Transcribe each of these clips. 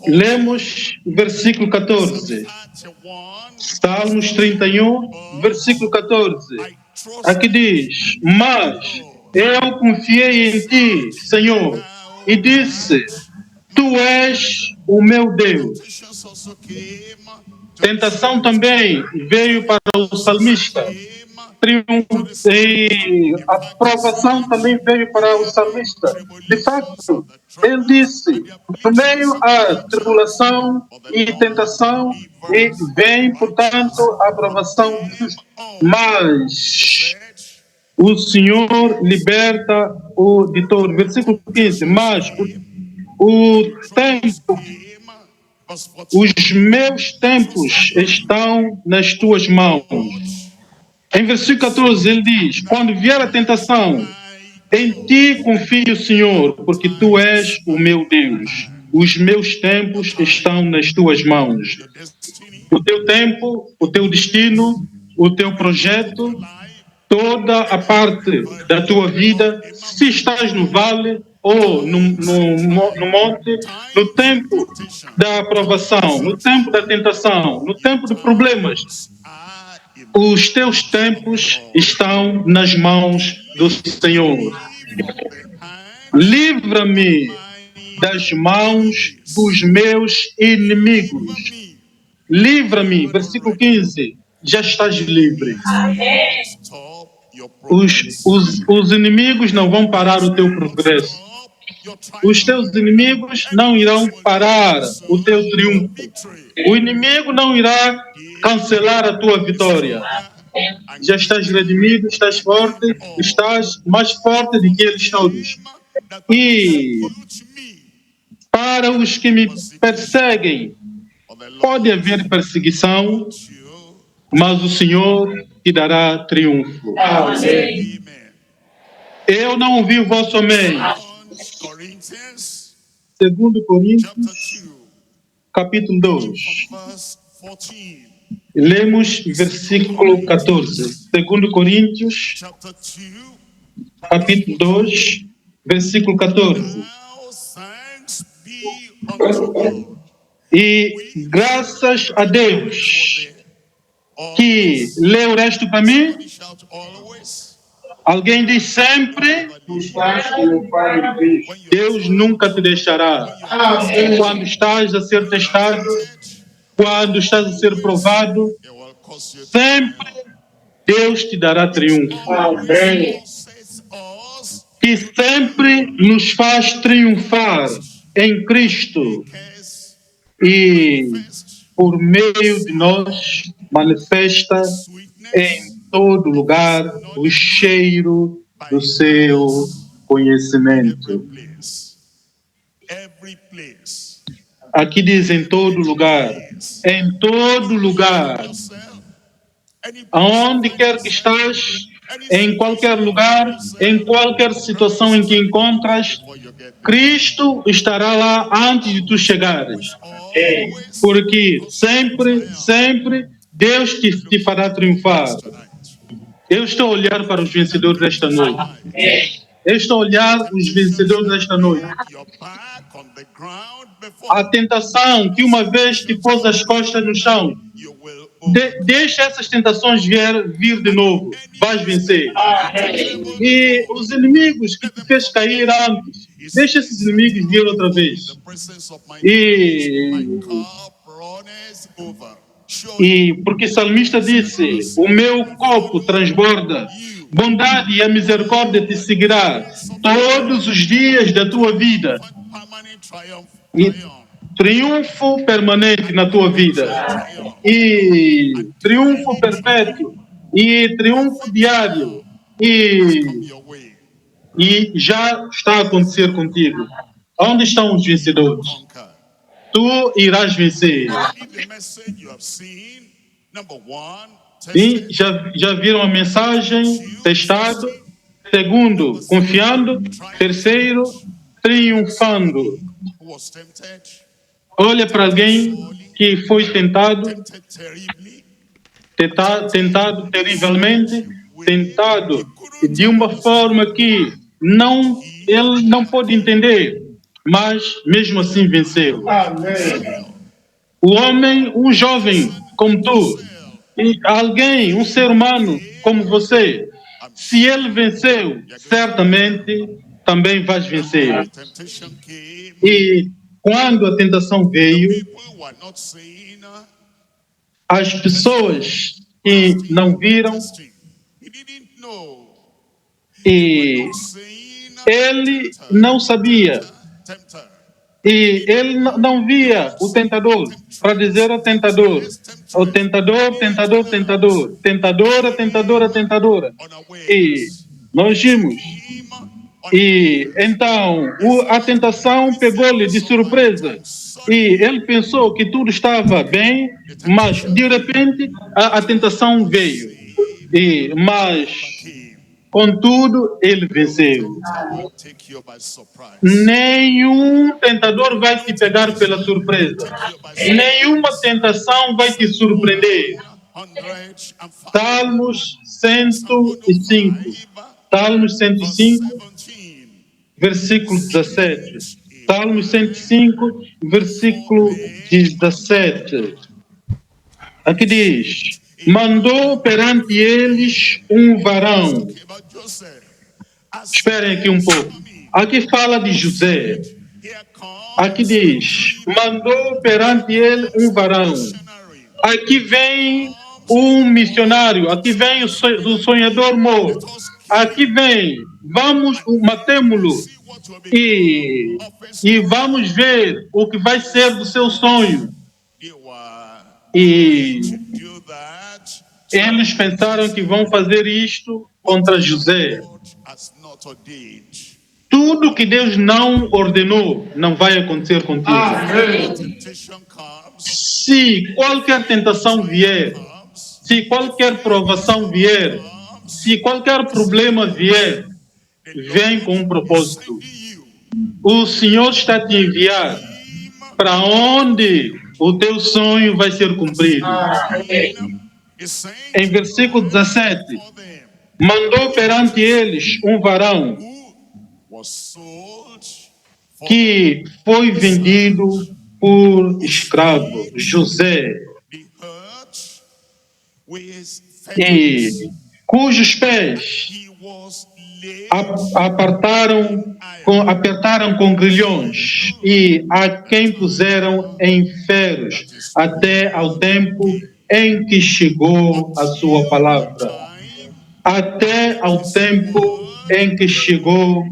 Lemos versículo 14. Salmos 31, versículo 14. Aqui diz: mas eu confiei em ti, Senhor, e disse: tu és o meu Deus. Tentação também veio para o salmista. E a provação também veio para o salmista. De facto, ele disse: no meio há tribulação e tentação, e vem, portanto, a provação. Mas o Senhor liberta o editor. Versículo 15. Mas o tempo, os meus tempos estão nas tuas mãos. Em versículo 14 ele diz: quando vier a tentação, em ti confio, Senhor, porque tu és o meu Deus. Os meus tempos estão nas tuas mãos. O teu tempo, o teu destino, o teu projeto, toda a parte da tua vida, se estás no vale ou no monte, no tempo da aprovação, no tempo da tentação, no tempo de problemas, os teus tempos estão nas mãos do Senhor. Livra-me das mãos dos meus inimigos. Livra-me, versículo 15, já estás livre. Os inimigos não vão parar o teu progresso. Os teus inimigos não irão parar o teu triunfo. O inimigo não irá cancelar a tua vitória. Já estás redimido, estás forte, estás mais forte do que eles todos. E para os que me perseguem, pode haver perseguição, mas o Senhor te dará triunfo. Amém. Eu não ouvi o vosso amém. 2 Coríntios, capítulo 2. Lemos versículo 14. 2 Coríntios, capítulo 2, versículo 14. E graças a Deus, que lê o resto para mim. Alguém diz sempre: Deus nunca te deixará. Quando estás a ser testado, quando estás a ser provado, sempre Deus te dará triunfo. Que sempre nos faz triunfar em Cristo e por meio de nós manifesta em todo lugar o cheiro do seu conhecimento. Aqui diz em todo lugar. Em todo lugar. Aonde quer que estás, em qualquer lugar, em qualquer situação em que encontras, Cristo estará lá antes de tu chegares. Porque sempre, sempre Deus te fará triunfar. Eu estou a olhar para os vencedores desta noite. Eu estou a olhar os vencedores desta noite. A tentação que uma vez te pôs as costas no chão, deixa essas tentações vir de novo. Vais vencer. E os inimigos que te fez cair antes, deixa esses inimigos vir outra vez. E porque o salmista disse: o meu copo transborda, bondade e a misericórdia te seguirá todos os dias da tua vida. E triunfo permanente na tua vida. E triunfo perpétuo. E triunfo diário. E já está a acontecer contigo. Onde estão os vencedores? Tu irás vencer. E já viram a mensagem? Testado. Segundo, confiando. Terceiro, triunfando. Olha para alguém que foi tentado terrivelmente, tentado de uma forma que ele não pode entender. mas mesmo assim venceu. Amém. O homem, um jovem como tu, e alguém, um ser humano como você, se ele venceu, certamente também vais vencer. Temptation came. E quando a tentação veio, People were not saying, as pessoas que não viram, testing. He didn't know. e Saying, ele não sabia, tempter. e ele não via o tentador, para dizer ao tentador, tentadora, tentadora, tentadora. E nós vimos. E então a tentação pegou-lhe de surpresa. E ele pensou que tudo estava bem, mas de repente a tentação veio. Mas, contudo, ele venceu. Take you by surprise. Nenhum tentador vai te pegar pela surpresa. Nenhuma tentação vai te surpreender. 105. Salmos 105. Salmos 105, 17. versículo 17. Salmos 105, versículo 17. Aqui diz: mandou perante eles um varão. About Joseph. Esperem aqui um pouco. Aqui fala de José. Here comes Aqui diz: mandou perante ele um varão. Aqui vem um missionário. Aqui vem o sonhador morto. Aqui vem, vamos, matemo-lo e vamos ver o que vai ser do seu sonho. E do that. eles pensaram que vão fazer isto contra José. God has not ordained. Tudo que Deus não ordenou não vai acontecer contigo. Temptation comes. Se qualquer tentação vier, se qualquer provação vier, se qualquer problema vier, vem com um propósito. O Senhor está a te enviar para onde o teu sonho vai ser cumprido. Em versículo 17, mandou perante eles um varão Was sold for que foi vendido por escravo, José, the hurt with e cujos pés he was laid apertaram com grilhões e a quem puseram em ferros até ao tempo em que chegou a sua palavra. Até ao tempo em que chegou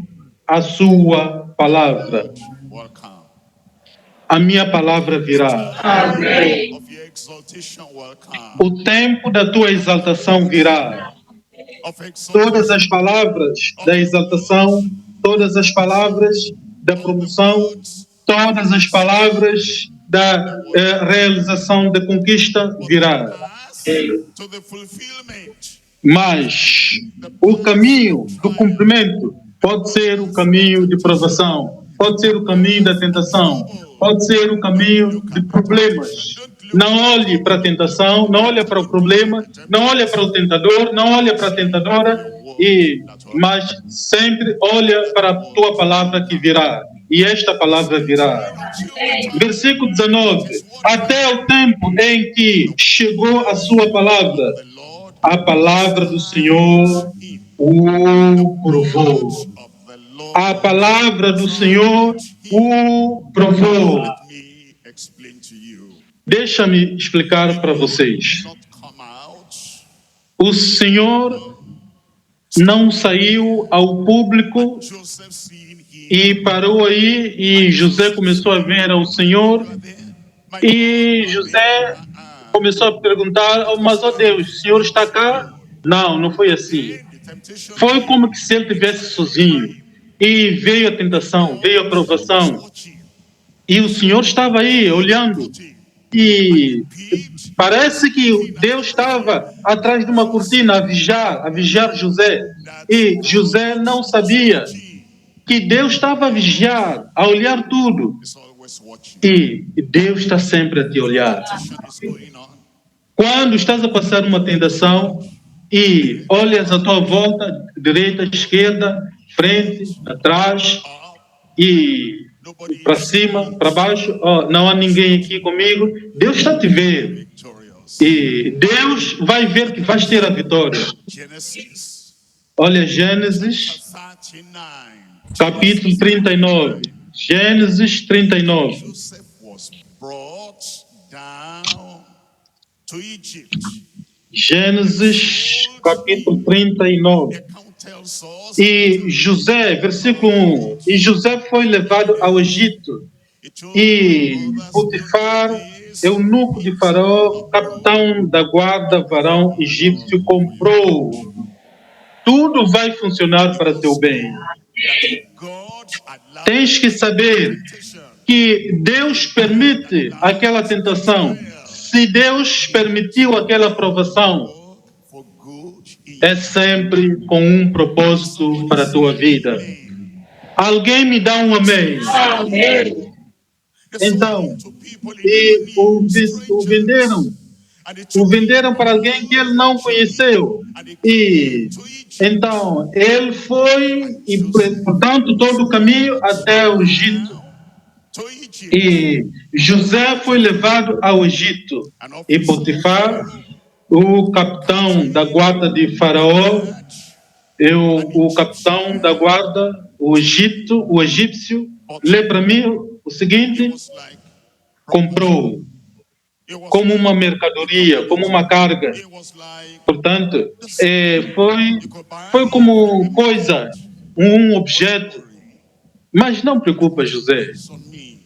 a sua palavra. will come. A minha palavra virá. Of your exaltation will come. O tempo da tua exaltação virá. Of exaltation Todas as palavras da exaltação, todas as palavras da promoção, todas as palavras da realização da conquista virá. to the fulfillment. Mas o caminho do cumprimento pode ser o caminho de provação, pode ser o caminho da tentação, pode ser o caminho de problemas. Não olhe para a tentação, não olhe para o problema, não olhe para o tentador, não olhe para a tentadora, mas sempre olha para a tua palavra que virá. E esta palavra virá. Versículo 19. Até o tempo em que chegou a sua palavra, The Lord a palavra do Senhor o provou. of the Lord. A palavra do Senhor o provou. Let me explain to you. Deixa-me explicar para vocês. Not come out. O Senhor não saiu ao público Joseph seeing him. e parou aí e José começou a ver ao Senhor e José começou a perguntar, mas ó Deus, o Senhor está cá? Não, não foi assim. The temptation Foi como que se ele estivesse sozinho. E veio a tentação, veio a provação. watching. E o Senhor estava aí, olhando. E parece que Deus estava atrás de uma cortina a vigiar José. E José não sabia que Deus estava a vigiar, a olhar tudo. Is always watching. E Deus está sempre a te olhar. Temptation is going on. Quando estás a passar uma tentação e olhas à tua volta, direita, esquerda, frente, atrás, e para cima, para baixo, não há ninguém aqui comigo. Deus está a te ver. victorious. E Deus vai ver que vais ter a vitória. Genesis Olha, Gênesis, 39. capítulo 39. Gênesis 39. Joseph was brought down to Egypt. Gênesis, capítulo 39. The account tells us E José, versículo 1. E José foi levado ao Egito. E Potifar, eunuco de Faraó, capitão da guarda, varão egípcio, comprou. Tudo vai funcionar para teu bem. God allowed Tens que saber que Deus permite aquela tentação. Se Deus permitiu aquela provação, for good in é sempre com um propósito para a tua vida. Alguém me dá um amém. Então, e o venderam para alguém que ele não conheceu. E então ele foi e, portanto, todo o caminho até o Egito. to Egypt. E José foi levado ao Egito. E Potifar, o capitão da guarda de Faraó, o capitão da guarda, o egípcio, lê para mim o seguinte: Was like comprou como uma mercadoria, como uma carga. it was like Portanto, foi como coisa, um objeto. Mas não preocupa, José. on me.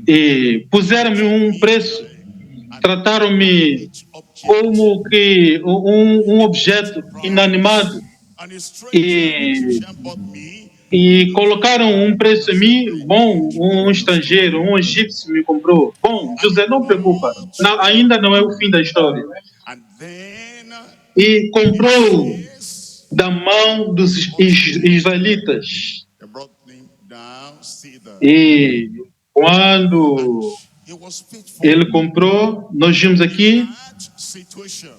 E puseram-me um preço, trataram-me como que um objeto inanimado And a stranger e, musician bought me e colocaram um preço em mim. Bom, um estrangeiro, um egípcio me comprou. Bom, José, não preocupa, ainda não é o fim da história. and then E comprou yes, da mão dos israelitas. they brought him down cedar. E quando He was faithful ele comprou, nós vimos aqui, that situation.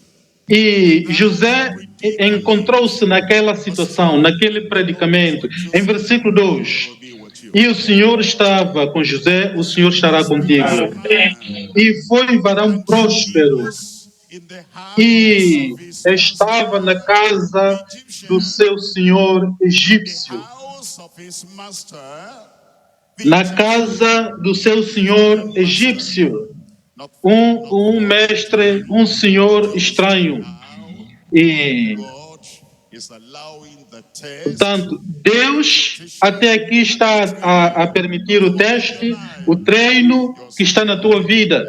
e José encontrou-se naquela situação, naquele predicamento. Em versículo 2, Will be with you. e o Senhor estava com José, o Senhor estará contigo. E foi varão próspero, In the house e of his estava na casa do seu senhor egípcio. house of his master, Na casa do seu senhor egípcio, not um mestre, um senhor estranho. E, God is allowing the test. portanto, Deus até aqui está a permitir o teste, o treino que está na tua vida.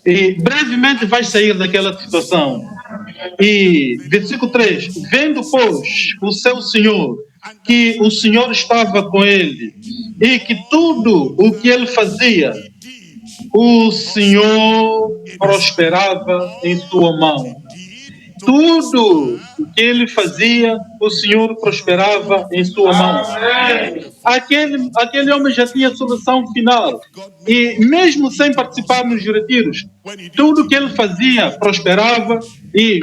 E brevemente vais sair daquela situação. E versículo 3: vendo, pois, o seu senhor, que o Senhor estava com ele, e que tudo o que ele fazia, o Senhor prosperava em sua mão. Tudo o que ele fazia, o Senhor prosperava em sua mão. Aquele homem já tinha solução final. E mesmo sem participar nos retiros, tudo o que ele fazia prosperava. E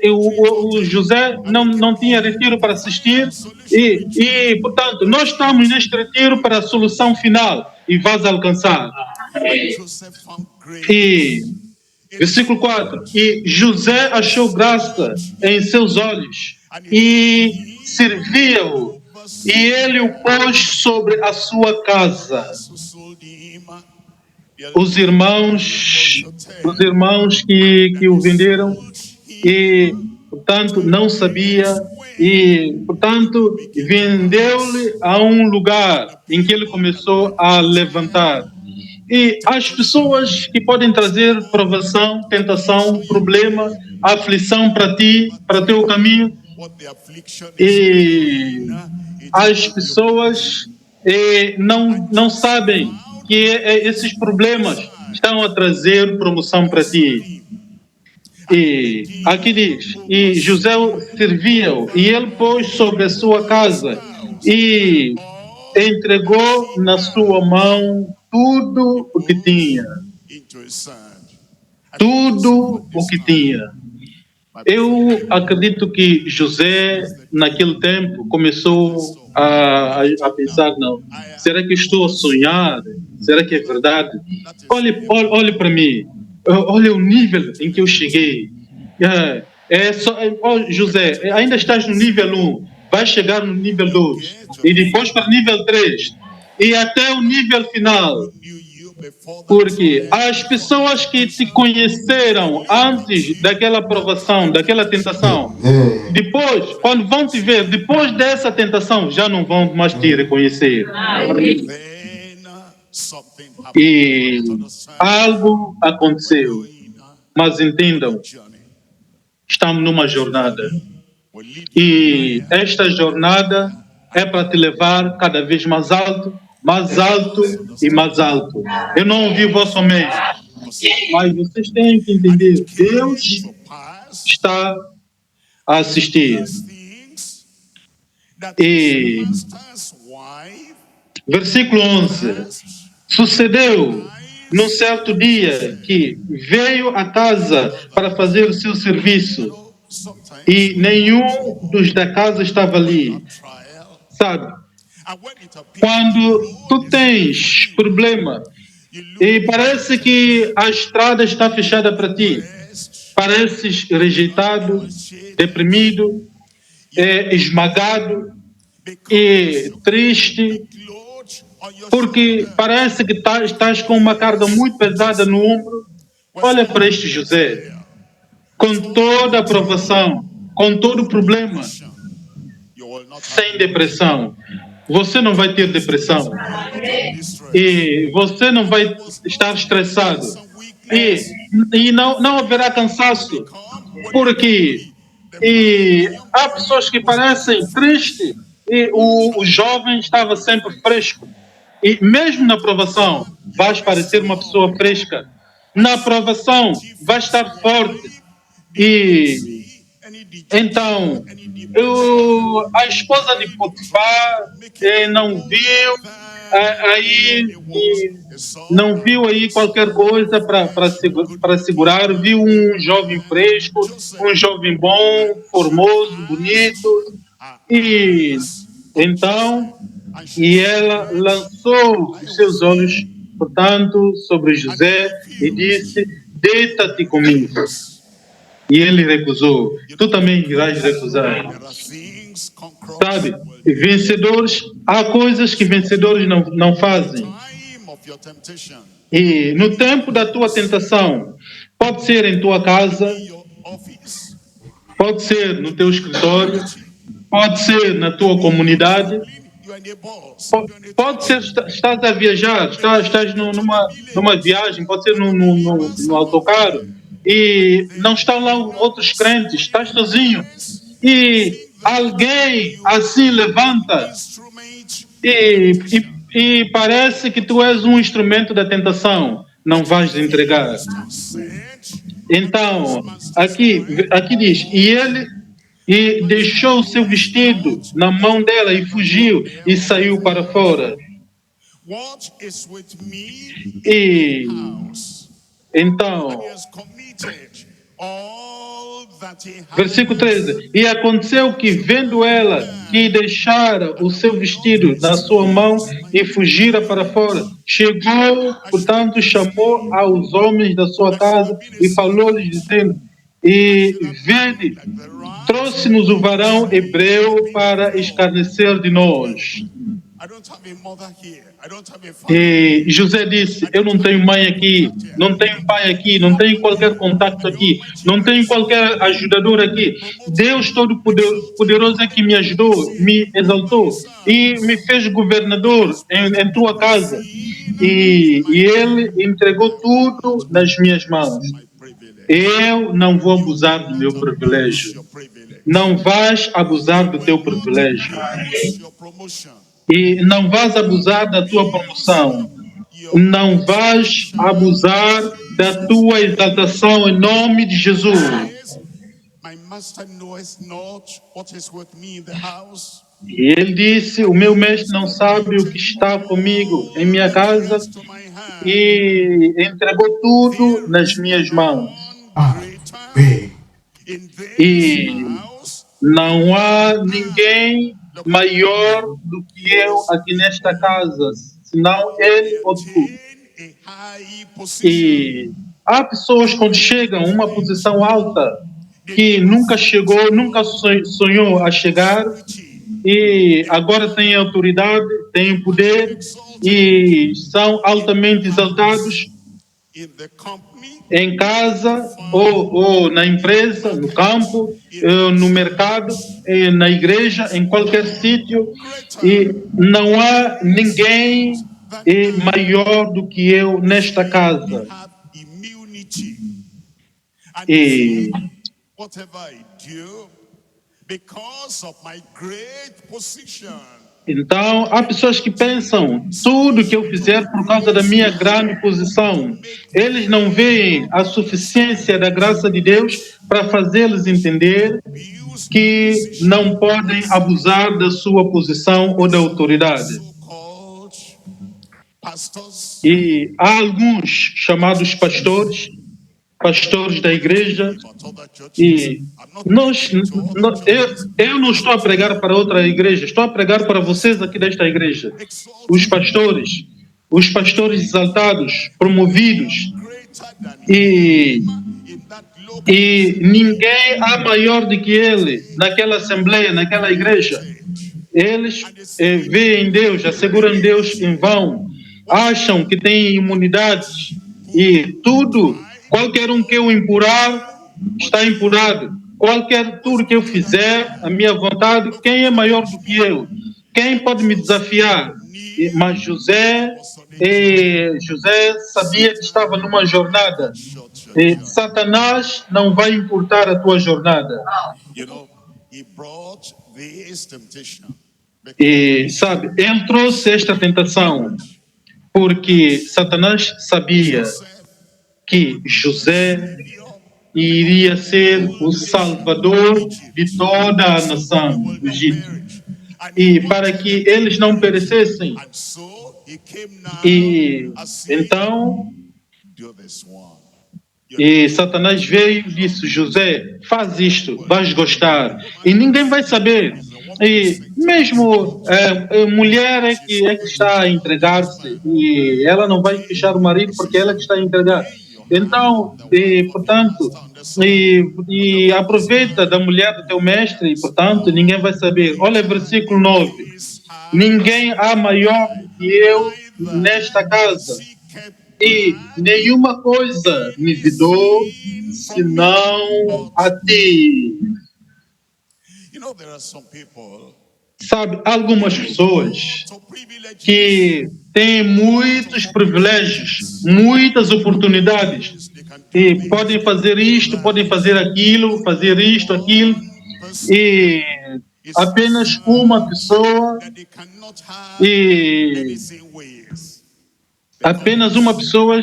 o José não tinha retiro para assistir. E, portanto, nós estamos neste retiro para a solução final. E vais alcançar. Joseph found grace. E versículo 4: e José achou graça em seus olhos e servia-o, e ele o pôs sobre a sua casa. who sold him. Os irmãos que o venderam, e portanto não sabia, e portanto vendeu-lhe a um lugar em que ele começou a levantar. E as pessoas que podem trazer provação, tentação, problema, aflição para ti, para teu caminho, What the affliction is e as pessoas não sabem que esses problemas estão a trazer promoção para ti. E aqui diz: e José servia-o, e ele pôs sobre a sua casa, e entregou na sua mão tudo o que tinha. into his hand. Tudo o que tinha. Eu acredito que José, naquele tempo, começou a pensar, não, será que estou a sonhar? Será que é verdade? Olhe para mim, olha o nível em que eu cheguei. José, ainda estás no nível 1, vai chegar no nível 2, e depois para o nível 3, e até o nível final. Porque as pessoas que te conheceram antes daquela provação, daquela tentação, depois, quando vão te ver, depois dessa tentação, já não vão mais te reconhecer. E algo aconteceu. Mas entendam, estamos numa jornada. E esta jornada é para te levar cada vez mais alto e mais alto. Eu não ouvi o vosso amém, mas vocês têm que entender, Deus está a assistir. E versículo 11, sucedeu num certo dia que veio à casa para fazer o seu serviço e nenhum dos da casa estava ali. Sabe? Quando tu tens problema e parece que a estrada está fechada para ti, pareces rejeitado, deprimido, esmagado e triste, porque parece que estás com uma carga muito pesada no ombro. Olha para este José, com toda a provação, com todo o problema, sem depressão. Você não vai ter depressão. E você não vai estar estressado. E não haverá cansaço. Porque há pessoas que parecem tristes e o jovem estava sempre fresco. E mesmo na provação, vais parecer uma pessoa fresca. Na provação, vais estar forte. E então, a esposa de Potifar não viu aí qualquer coisa para segurar, viu um jovem fresco, um jovem bom, formoso, bonito, e então ela lançou os seus olhos, portanto, sobre José e disse: deita-te comigo. E ele recusou. Tu também irás recusar. Sabe? Vencedores, há coisas que vencedores não fazem. E no tempo da tua tentação, pode ser em tua casa, pode ser no teu escritório, pode ser na tua comunidade, pode ser estás a viajar, estás numa viagem, pode ser no autocarro, e não estão lá outros crentes, estás sozinho, e alguém assim levanta e parece que tu és um instrumento da tentação, não vais entregar. Então, aqui diz, e deixou o seu vestido na mão dela e fugiu e saiu para fora. E então, versículo 13, e aconteceu que, vendo ela que deixara o seu vestido na sua mão e fugira para fora, chegou, portanto, chamou aos homens da sua casa e falou-lhes, dizendo: e vede, trouxe-nos o varão hebreu para escarnecer de nós. E José disse: eu não tenho mãe aqui, não tenho pai aqui, não tenho qualquer contato aqui, não tenho qualquer ajudador aqui. Deus Todo-Poderoso é que me ajudou, me exaltou e me fez governador em tua casa. E ele entregou tudo nas minhas mãos. Eu não vou abusar do meu privilégio. Não vais abusar do teu privilégio. E não vais abusar da tua promoção. Não vais abusar da tua exaltação em nome de Jesus. E ele disse: o meu mestre não sabe o que está comigo em minha casa, e entregou tudo nas minhas mãos. In this E house, não há ninguém maior do que eu aqui nesta casa, senão ele ou tu. attain a high position. E há pessoas quando chegam a uma posição alta que nunca chegou, nunca sonhou a chegar, e agora têm autoridade, têm poder e são altamente exaltados In the company, em casa ou na empresa, no campo, no mercado, na igreja, em qualquer sítio, e não há ninguém maior do que eu nesta casa. have immunity. And E whatever I do, because of my great position, então, há pessoas que pensam tudo que eu fizer por causa da minha grande posição. Eles não veem a suficiência da graça de Deus para fazê-los entender abuse que não podem abusar da sua posição ou da autoridade. so-called pastors, E há alguns chamados pastores da igreja, but other churches. e I'm not preaching to other churches. eu não estou a pregar para outra igreja, estou a pregar para vocês aqui desta igreja. Os pastores exaltados, promovidos, Greater than e, in that local e ninguém há maior do que ele naquela assembleia, naquela igreja. Eles veem Deus, asseguram Deus em vão, acham que têm imunidades e tudo, qualquer um que eu impurar, está impurado. Tudo que eu fizer, a minha vontade, quem é maior do que eu? Quem pode me desafiar? Mas José sabia que estava numa jornada. Satanás não vai encurtar a tua jornada. You know, he brought this temptation. E sabe, ele trouxe esta tentação porque Satanás sabia que José iria ser o salvador de toda a nação do Egito. E para que eles não perecessem. And so he came now E as então, do this one. Satanás veio e disse: José, faz isto, vais gostar. E ninguém vai saber. E mesmo a mulher é que está a entregar-se. E ela não vai fechar o marido porque ela que está a entregar. Então, portanto, e aproveita da mulher do teu mestre, e, portanto, ninguém vai saber. Olha versículo 9. Ninguém há maior do que eu nesta casa. E nenhuma coisa me vedou senão a ti. You know, there are some people Sabe, algumas pessoas so privileged que têm muitos privilégios, muitas oportunidades. E podem fazer isto, podem fazer aquilo, e apenas uma pessoa, that they cannot have e anything with. apenas uma pessoa,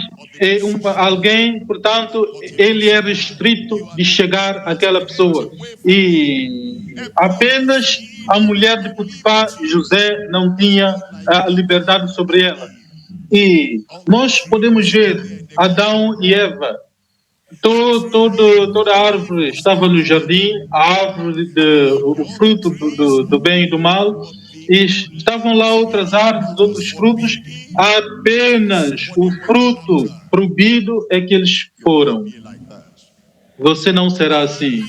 alguém, portanto, ele é restrito de chegar àquela pessoa. E apenas a mulher de Potifar, José, não tinha a liberdade sobre ela. E nós podemos ver Adão e Eva. Toda a árvore estava no jardim, a árvore, o fruto do bem e do mal, e estavam lá outras árvores, outros frutos, apenas o fruto proibido é que eles foram. Be like that. Você não será assim.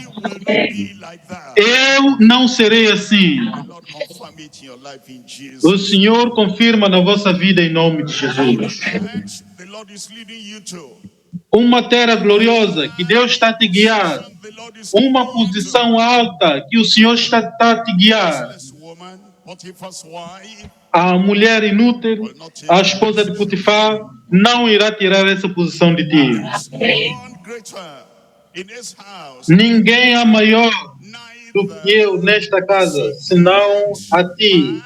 Be like that. Eu não serei assim. Lord, confirm it in your life in Jesus. O Senhor confirma na vossa vida em nome de Jesus. And the Lord is leading you to. Uma terra gloriosa que Deus está a te guiar. The Lord is Uma posição alta que o Senhor está a te guiar. this woman, Potiphar's wife, A mulher inútil, a esposa de Potifar, não irá tirar essa posição de ti. is none greater in this house. Ninguém é maior do que eu nesta casa, senão a ti,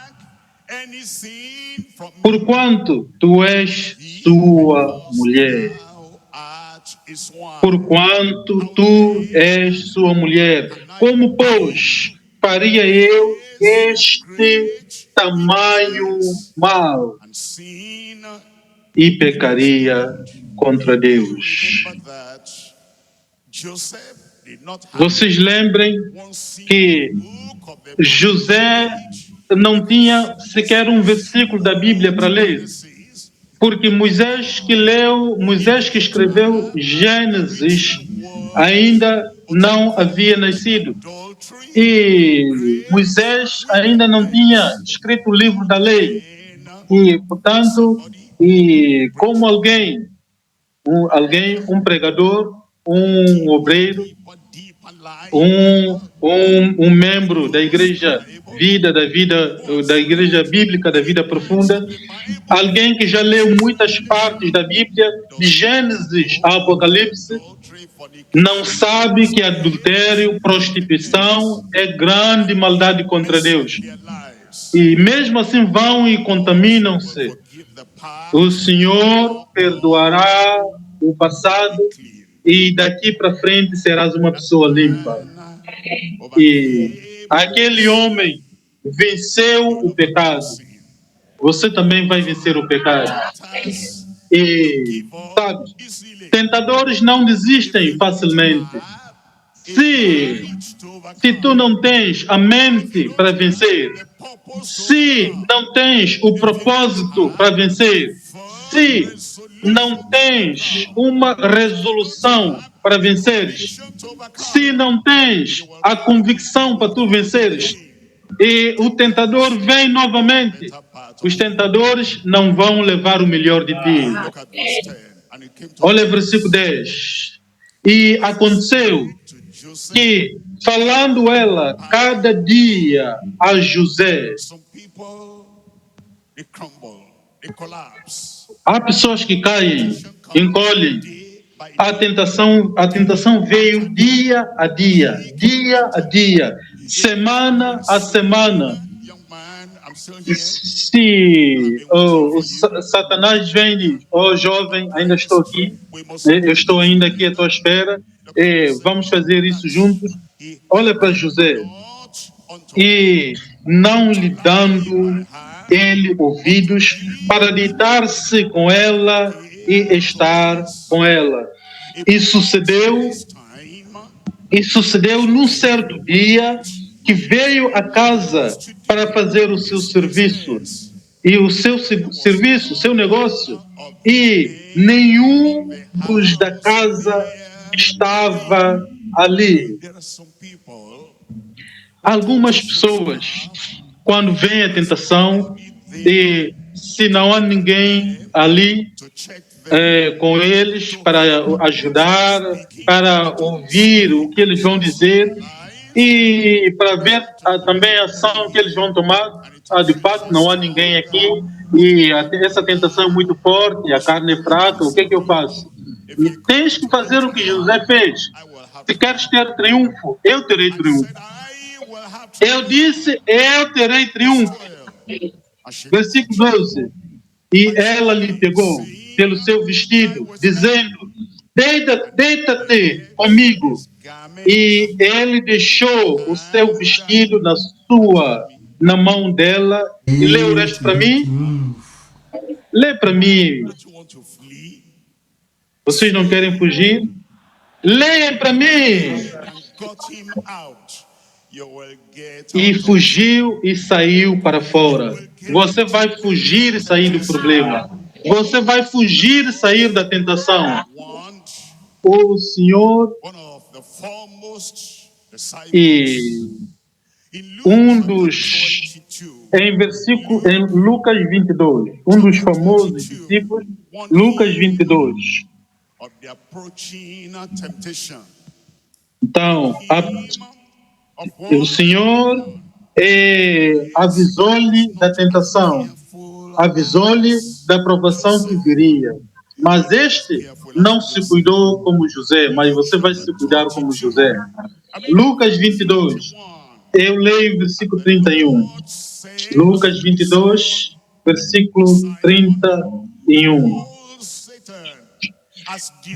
Anything from porquanto tu és sua mulher. thou art is one. Porquanto tu és sua mulher. Como, pois, faria eu este tamanho mal And sin, e pecaria contra Deus? remember that Joseph Vocês lembrem que José não tinha sequer um versículo da Bíblia para ler, porque Moisés que escreveu Gênesis ainda não havia nascido. E Moisés ainda não tinha escrito o livro da lei. E, portanto, como um pregador, um obreiro, um membro da igreja da igreja bíblica da vida profunda, alguém que já leu muitas partes da Bíblia, de Gênesis a Apocalipse, não sabe que adultério, prostituição é grande maldade contra Deus. E mesmo assim vão e contaminam-se. O Senhor perdoará o passado e daqui para frente serás uma pessoa limpa. E aquele homem venceu o pecado. Você também vai vencer o pecado. E, sabe, tentadores não desistem facilmente. Se tu não tens a mente para vencer, se não tens o propósito para vencer, se não tens uma resolução para venceres, se não tens a convicção para tu venceres, e o tentador vem novamente, os tentadores não vão levar o melhor de ti. Olha o versículo 10. E aconteceu que, falando ela cada dia a José, há pessoas que caem, encolhem. A tentação veio dia a dia, semana a semana. Se Satanás vem e diz, jovem, ainda estou aqui, eu estou ainda aqui à tua espera, vamos fazer isso juntos. Olha para José, e não lhe dando ele ouvidos para deitar-se com ela e estar com ela. E sucedeu num certo dia que veio à casa para fazer o seu serviço, e o seu serviço, o seu negócio, e nenhum dos da casa estava ali. Algumas pessoas, quando vem a tentação, e se não há ninguém ali com eles para ajudar, para ouvir o que eles vão dizer e para ver também a ação que eles vão tomar, de fato não há ninguém aqui e essa tentação é muito forte, a carne é fraca, o que é que eu faço? E tens que fazer o que José fez. Se queres ter triunfo, eu terei triunfo. Eu disse, eu terei triunfo. Versículo 12. E ela lhe pegou pelo seu vestido, dizendo, deita-te comigo. E ele deixou o seu vestido na mão dela. E lê o resto para mim. Lê para mim. Vocês não querem fugir? Leem para mim. E fugiu e saiu para fora. Você vai fugir e sair do problema. Você vai fugir e sair da tentação. O Senhor e em Lucas 22, um dos famosos discípulos, Lucas 22. Então, o Senhor avisou-lhe da tentação, avisou-lhe da provação que viria. Mas este não se cuidou como José, mas você vai se cuidar como José. Lucas 22, eu leio o versículo 31. Lucas 22, versículo 31.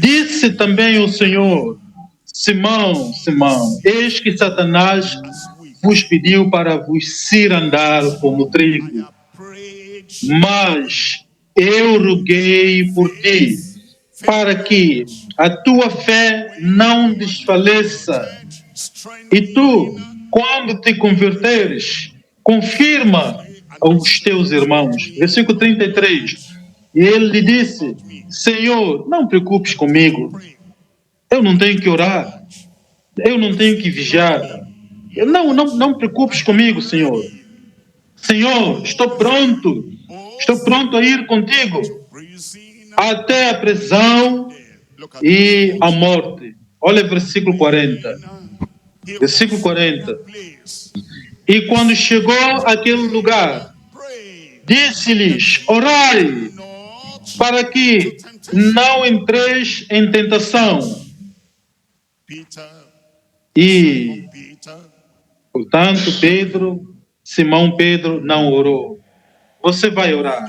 Disse também o Senhor, Simão, Simão, eis que Satanás vos pediu para vos cirandar como trigo, mas eu roguei por ti, para que a tua fé não desfaleça. E tu, quando te converteres, confirma aos teus irmãos. Versículo 33. E ele lhe disse: Senhor, não preocupes comigo. Eu não tenho que orar. Eu não tenho que vigiar. Não preocupes comigo, Senhor. Senhor, estou pronto. Estou pronto a ir contigo até a prisão e a morte. Olha versículo 40. Versículo 40. E quando chegou àquele lugar, disse-lhes: orai, para que não entreis em tentação. E, portanto, Simão Pedro não orou. Você vai orar.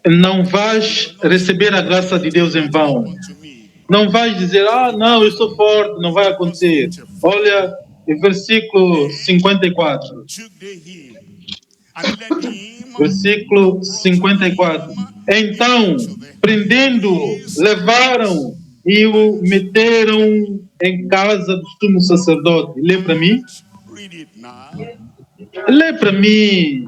Não vais receber a graça de Deus em vão. Não vais dizer: não, eu sou forte, não vai acontecer. Olha, versículo 54. Versículo 54. Então, prendendo-o, levaram e o meteram em casa do sumo sacerdote. Lê para mim. Lê para mim.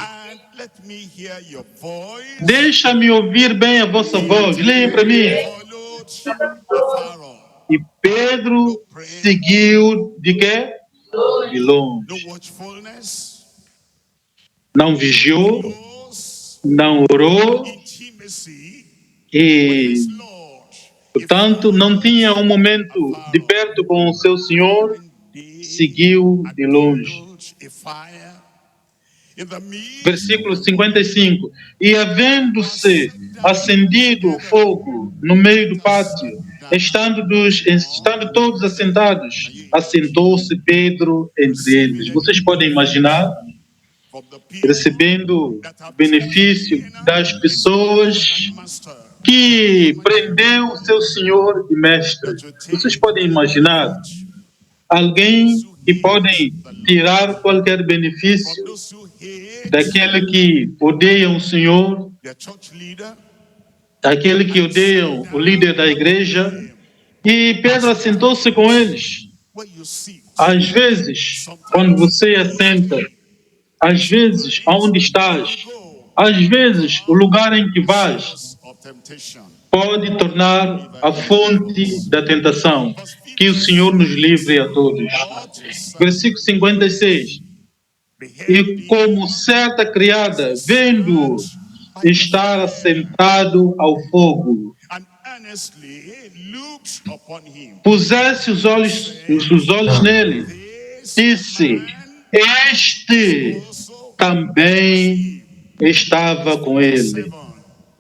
Deixa-me ouvir bem a vossa voz. Leia para mim. E Pedro seguiu de quê? De longe. Não vigiou, não orou e, portanto, não tinha um momento de perto com o seu Senhor, seguiu de longe. Versículo 55. E havendo-se acendido o fogo no meio do pátio, estando todos assentados, assentou-se Pedro entre eles. Vocês podem imaginar, recebendo o benefício das pessoas que prendeu o seu Senhor e Mestre. Vocês podem imaginar alguém que podem tirar qualquer benefício daquele que odeia o Senhor, daquele que odeia o líder da igreja, e Pedro assentou-se com eles. Às vezes, quando você assenta, às vezes, aonde estás, às vezes, o lugar em que vais, pode tornar a fonte da tentação. Que o Senhor nos livre a todos. Versículo 56. E como certa criada, vendo estar assentado ao fogo, pusesse os olhos nele, disse: este também estava com ele.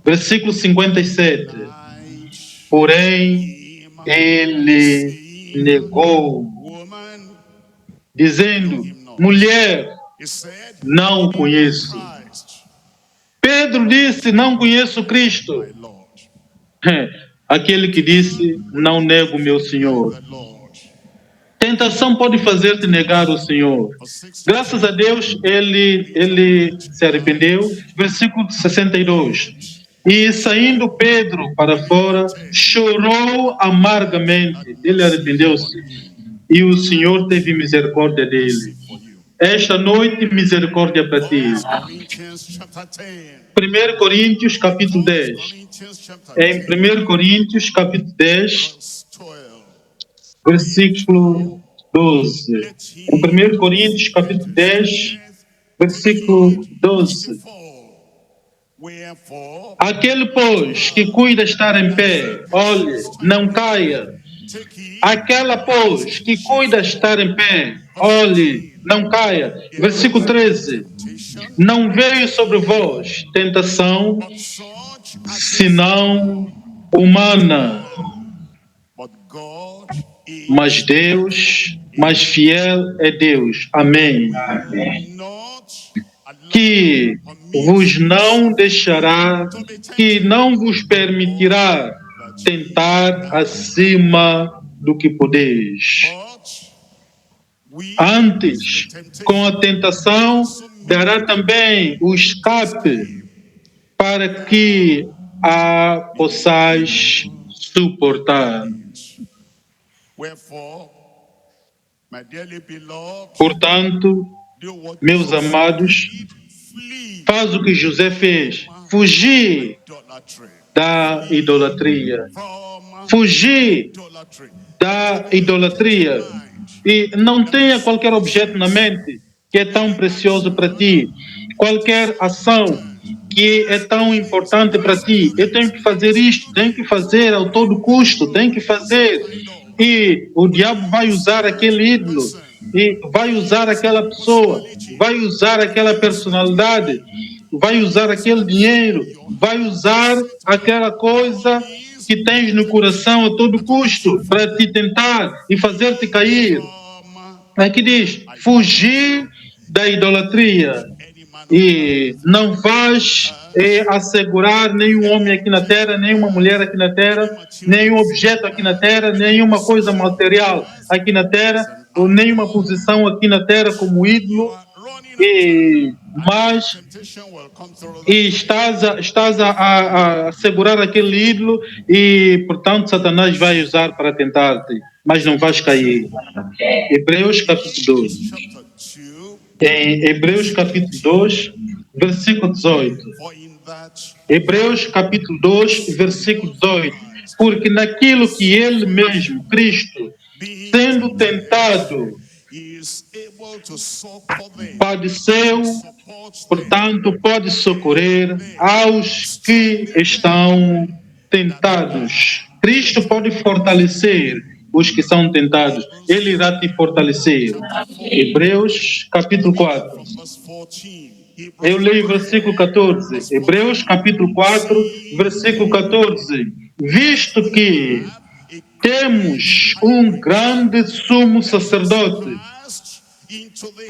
Versículo 57. Porém, ele negou, dizendo: mulher, não o conheço. Pedro disse: não conheço Cristo. Aquele que disse: não nego meu Senhor. Tentação pode fazer-te negar o Senhor. Graças a Deus, ele se arrependeu. Versículo 62. E saindo Pedro para fora, chorou amargamente. Ele arrependeu-se. E o Senhor teve misericórdia dele. Esta noite, misericórdia para ti. 1 Coríntios, capítulo 10. Em 1 Coríntios, capítulo 10, versículo 12. Em 1 Coríntios, capítulo 10, versículo 12. Aquele, pois, que cuida estar em pé, olhe, não caia. Aquela, pois, que cuida estar em pé, olhe, não caia. Versículo 13. Não veio sobre vós tentação, senão humana. Mas Deus, mais fiel é Deus. Amém. Que vos não deixará, que não vos permitirá tentar acima do que podeis. Antes, com a tentação, dará também o escape para que a possais suportar. Wherefore, my dearly beloved, Portanto, do what meus Joseph amados, did, flee faz o que José fez, fugir idolatry. da idolatria. From Fugir idolatry. da idolatria. E não tenha qualquer objeto na mente que é tão precioso para ti, qualquer ação que é tão importante para ti. Eu tenho que fazer isto, tenho que fazer a todo custo, tenho que fazer. E o diabo vai usar aquele ídolo, e vai usar aquela pessoa, vai usar aquela personalidade, vai usar aquele dinheiro, vai usar aquela coisa que tens no coração a todo custo para te tentar e fazer-te cair. Aqui diz, fugir da idolatria. E não vais assegurar nenhum homem aqui na terra, nenhuma mulher aqui na terra, nenhum objeto aqui na terra, nenhuma coisa material aqui na terra, ou nenhuma posição aqui na terra como ídolo. Mas estás a segurar aquele ídolo e, portanto, Satanás vai usar para tentar-te, mas não vais cair. Hebreus capítulo 2. Em Hebreus capítulo 2, versículo 18. Hebreus capítulo 2, versículo 18. Porque naquilo que ele mesmo, Cristo, sendo tentado, padeceu, portanto, pode socorrer aos que estão tentados. Cristo pode fortalecer os que são tentados. Ele irá te fortalecer. Hebreus capítulo 4. Eu leio o versículo 14. Hebreus capítulo 4, versículo 14. Visto que temos um grande sumo sacerdote,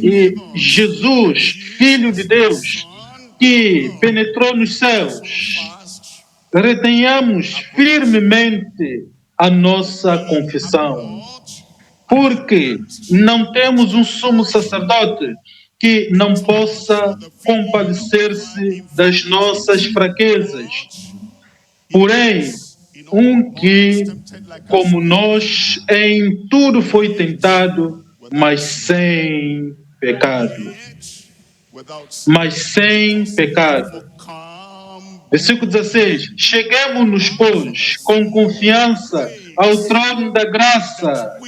e Jesus, Filho de Deus, que penetrou nos céus, retenhamos firmemente a nossa confissão, porque não temos um sumo sacerdote que não possa compadecer-se das nossas fraquezas, porém, um que, como nós, em tudo foi tentado, mas sem pecado. Mas sem pecado. Versículo 16. Cheguemos-nos, pois, com confiança ao trono da graça,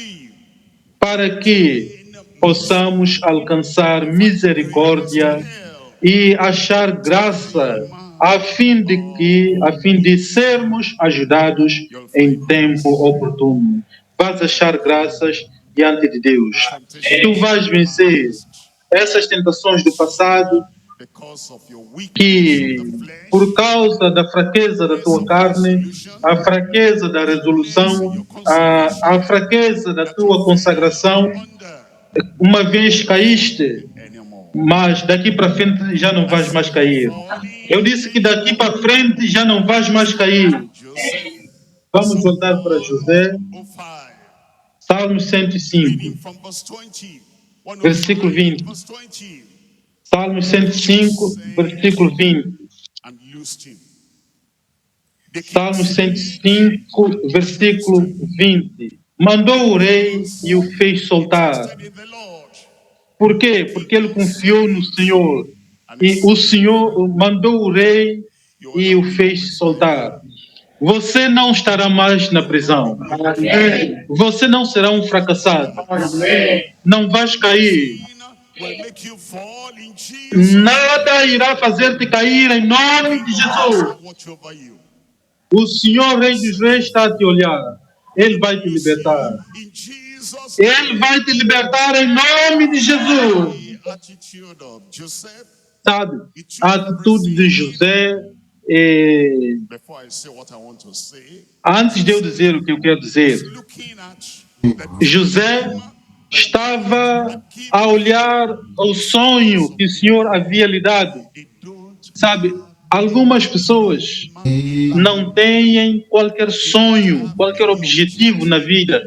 para que possamos alcançar misericórdia e achar graça, a fim de sermos ajudados em tempo oportuno. Vais achar graças diante de Deus. Tu vais vencer essas tentações do passado, que por causa da fraqueza da tua carne, a fraqueza da resolução, a fraqueza da tua consagração, uma vez caíste, mas daqui para frente já não vais mais cair. Eu disse que daqui para frente já não vais mais cair. Vamos voltar para José, Salmo 105, versículo 20. Salmo 105, versículo 20. Salmo 105, versículo 20. Mandou o rei e o fez soltar. Por quê? Porque ele confiou no Senhor. E o Senhor mandou o rei e o fez soltar. Você não estará mais na prisão. Você não será um fracassado. Não vais cair. Nada irá fazer-te cair em nome de Jesus. O Senhor, Rei dos Reis, está a te olhar. Ele vai te libertar. Ele vai te libertar em nome de Jesus. Sabe, a atitude de José, antes de eu dizer o que eu quero dizer, José estava a olhar ao sonho que o Senhor havia lhe dado. Sabe, algumas pessoas não têm qualquer sonho, qualquer objetivo na vida,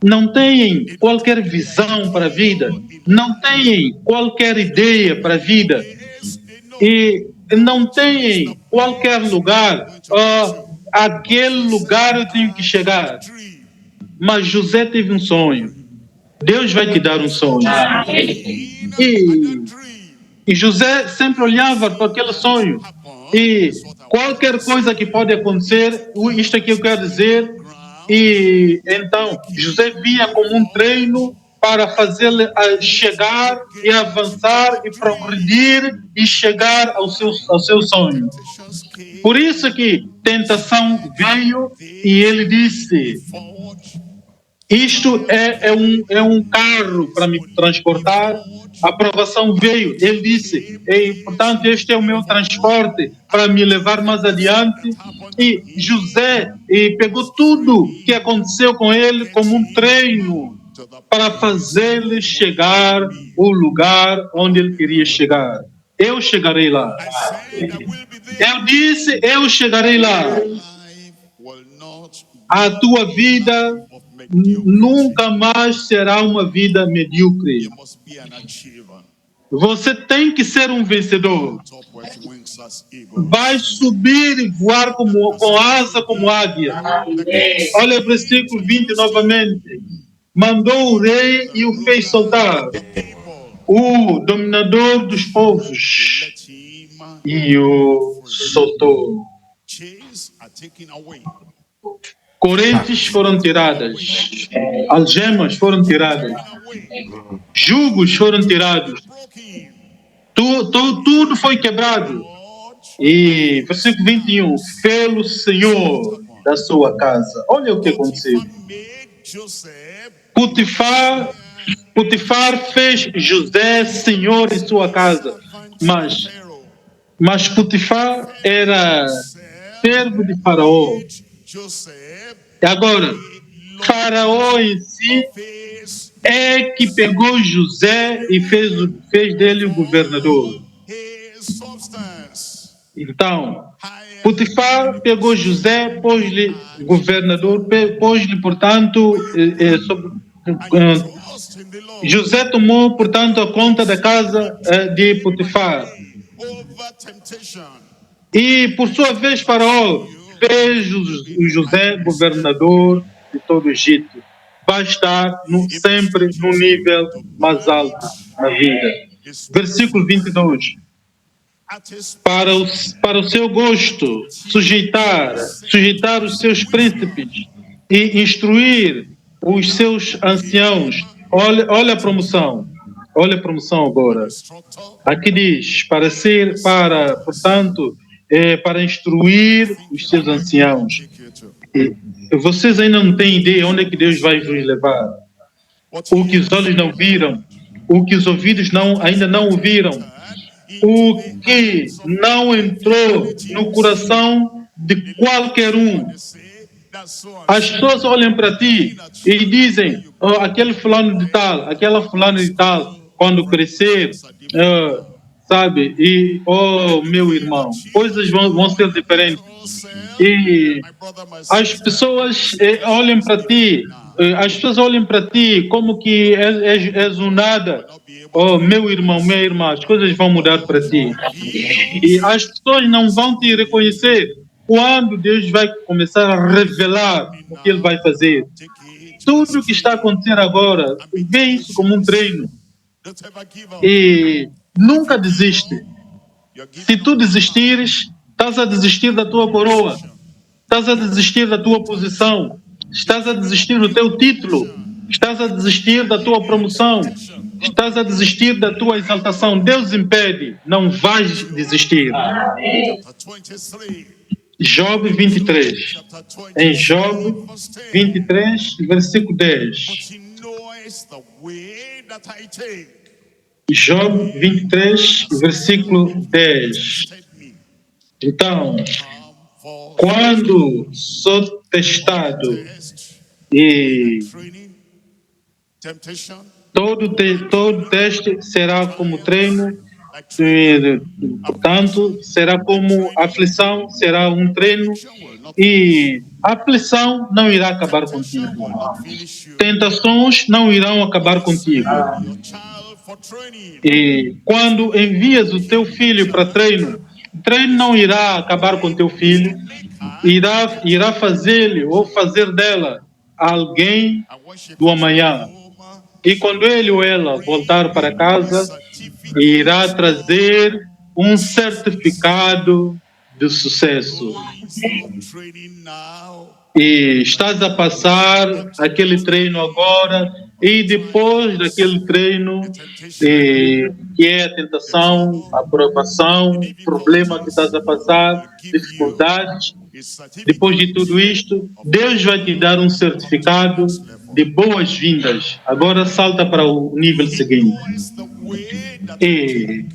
não têm qualquer visão para a vida, não têm qualquer ideia para a vida e não têm qualquer lugar, aquele lugar eu tenho que chegar. Mas José teve um sonho. Deus vai te dar um sonho. E José sempre olhava para aquele sonho. E qualquer coisa que pode acontecer, isto aqui eu quero dizer. E então José via como um treino para fazê-lo chegar e avançar e progredir e chegar ao seu sonho. Por isso que tentação veio e ele disse: isto é um carro para me transportar. A aprovação veio. Ele disse, portanto, este é o meu transporte para me levar mais adiante. E José pegou tudo que aconteceu com ele como um treino para fazer-lhe chegar ao lugar onde ele queria chegar. Eu chegarei lá. Eu disse, eu chegarei lá. A tua vida nunca mais será uma vida medíocre. Você tem que ser um vencedor. Vai subir e voar com asa como águia. Olha o versículo 20 novamente. Mandou o rei e o fez soltar. O dominador dos povos. E o soltou. Correntes foram tiradas, algemas foram tiradas, jugos foram tirados, tudo foi quebrado. E versículo 21, pelo Senhor da sua casa. Olha o que aconteceu. Potifar fez José senhor de sua casa, mas Potifar era servo de Faraó. E agora, Faraó em si é que pegou José e fez dele o governador. Então, Potifar pegou José, pôs-lhe governador, pôs-lhe, portanto, José tomou, portanto, a conta da casa de Potifar. E, por sua vez, Faraó fez o José governador de todo o Egito. Vai estar sempre no nível mais alto na vida. Versículo 22. Para o seu gosto, sujeitar os seus príncipes e instruir os seus anciãos. Olha a promoção. Olha a promoção agora. Aqui diz, portanto, para instruir os seus anciãos. E vocês ainda não têm ideia onde é que Deus vai vos levar. O que os olhos não viram, o que os ouvidos ainda não ouviram, o que não entrou no coração de qualquer um. As pessoas olham para ti e dizem, aquele fulano de tal, aquela fulano de tal, quando crescer, sabe? E, meu irmão, coisas vão ser diferentes. E as pessoas olham para ti, como que és um nada. Meu irmão, minha irmã, as coisas vão mudar para ti. E as pessoas não vão te reconhecer quando Deus vai começar a revelar o que Ele vai fazer. Tudo o que está acontecendo agora, vê isso como um treino. E nunca desiste. Se tu desistires, estás a desistir da tua coroa, estás a desistir da tua posição, estás a desistir do teu título, estás a desistir da tua promoção, estás a desistir da tua exaltação. Deus impede, não vais desistir. Job 23. Em Job 23, versículo 10. Job 23, versículo 10. Então, quando sou testado e todo teste será como treino, portanto, será como aflição, será um treino, e a aflição não irá acabar contigo. Tentações não irão acabar contigo. E quando envias o teu filho para treino, treino não irá acabar com teu filho, irá fazê-lo ou fazer dela alguém And when she do comes amanhã. home, E quando ele ou ela voltar para casa, irá trazer um certificado de sucesso. training now, E estás a passar aquele treino agora, e depois daquele treino, que é a tentação, a provação, o problema que estás a passar, dificuldades, a certificate depois de tudo isto, Deus vai te dar um certificado de boas-vindas. Agora salta para o nível seguinte. knows the way that E,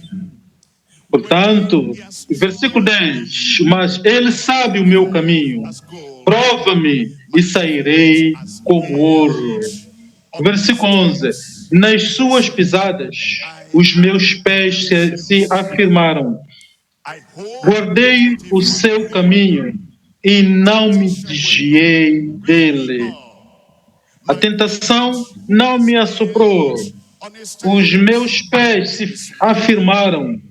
portanto, versículo 10, mas ele sabe o meu caminho, prova-me e sairei como ouro. Versículo 11, nas suas pisadas os meus pés se afirmaram, I hold guardei o seu caminho e não me desviei dele. A tentação não me assoprou, os meus pés se afirmaram,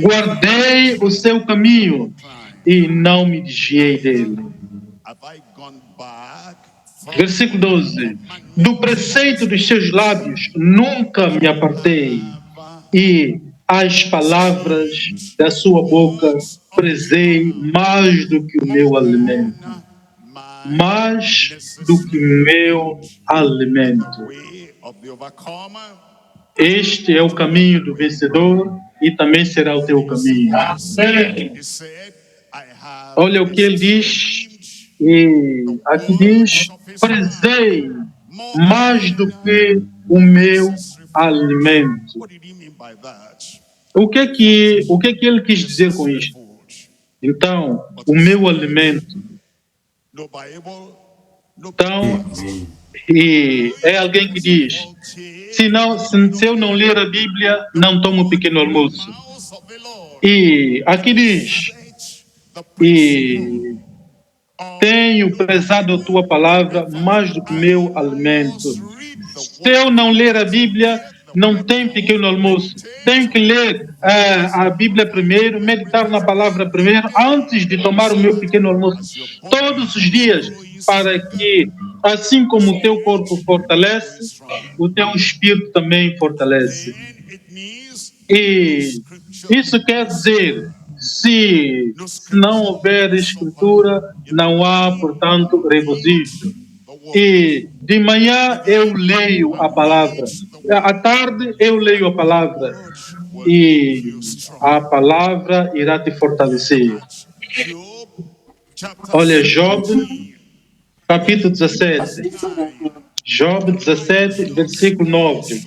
guardei o seu caminho e não me desviei dele. have I gone back Versículo 12. Do preceito dos seus lábios nunca me apartei, e as palavras da sua boca prezei mais do que o meu alimento. Mais do que o meu alimento. way of the overcomer? Este é o caminho do vencedor e também será o teu caminho. He said, I have Olha o que ele diz, e aqui diz, prezei mais do que o meu alimento. What did he mean by that? O que é que ele quis dizer com isto? Food. Então, o meu alimento. No Bible, no Então, e é alguém que diz, se eu não ler a Bíblia, não tomo um pequeno almoço. house of the Lord. E aqui diz, The e tenho prezado a tua palavra mais do que meu alimento. Se eu não ler a Bíblia, não tem pequeno almoço. Tenho que ler a Bíblia primeiro, meditar na palavra primeiro, antes de tomar o meu pequeno almoço. Todos os dias, para que, assim como o teu corpo fortalece, o teu espírito também fortalece. it needs E isso quer dizer, se não houver escritura, não há, portanto, regozijo. E de manhã eu leio a palavra, à tarde eu leio a palavra, e a palavra irá te fortalecer. Job chapter Olha, Job, capítulo 17. Job 17, versículo 9.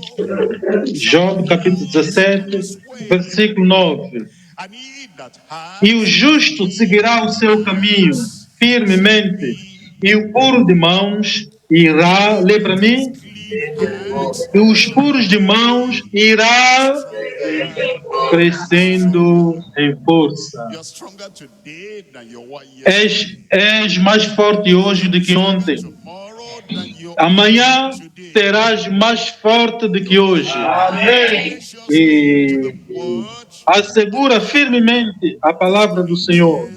Job, capítulo 17, versículo 9. and he that hath E o justo seguirá o seu caminho firmemente, e o puro de mãos irá, lê para mim, e os puros de mãos irá crescendo em força. you're stronger today than you were yesterday. És mais forte hoje do que ontem. Tomorrow than you Amanhã serás mais forte do que hoje. E assegura firmemente a palavra do Senhor.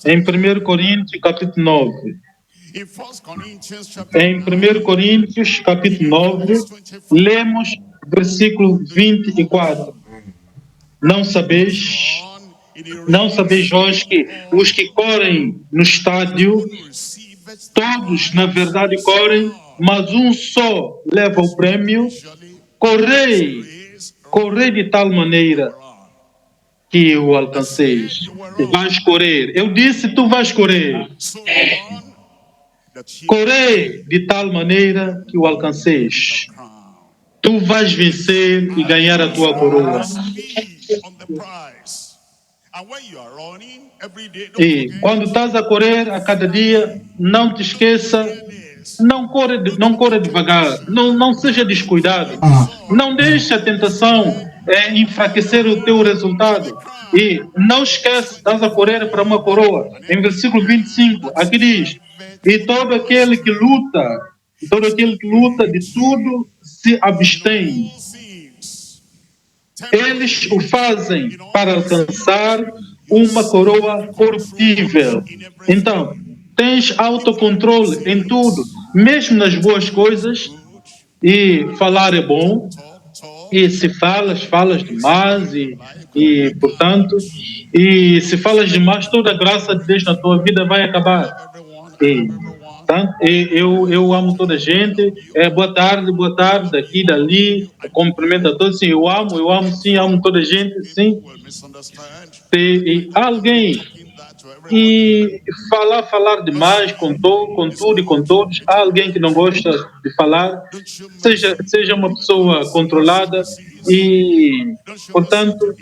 Em 1 Coríntios, capítulo 9. In 1 Corinthians chapter Em 1 Coríntios, capítulo 9, lemos versículo 24. Não sabeis vós que os que correm no estádio, todos na verdade correm, mas um só leva o prêmio? Correi de tal maneira que o alcanceis. Tu vais correr. Eu disse, tu vais correr. Correi de tal maneira que o alcanceis. Tu vais vencer e ganhar a tua coroa. E quando estás a correr a cada dia, não te esqueça, não corra devagar, não seja descuidado, não deixe a tentação enfraquecer o teu resultado. E não esquece, estás a correr para uma coroa. Em versículo 25, aqui diz, e todo aquele que luta de tudo se abstém. Eles o fazem para alcançar uma coroa corruptível. Então, tens autocontrole em tudo, mesmo nas boas coisas, e falar é bom, e se falas demais, portanto, e se falas demais, toda a graça de Deus na tua vida vai acabar. Eu amo toda a gente, boa tarde, daqui, dali, cumprimento a todos, sim, eu amo, sim, amo toda a gente, sim. Se alguém e falar demais com tudo e com todos, há alguém que não gosta de falar, seja uma pessoa controlada e, portanto,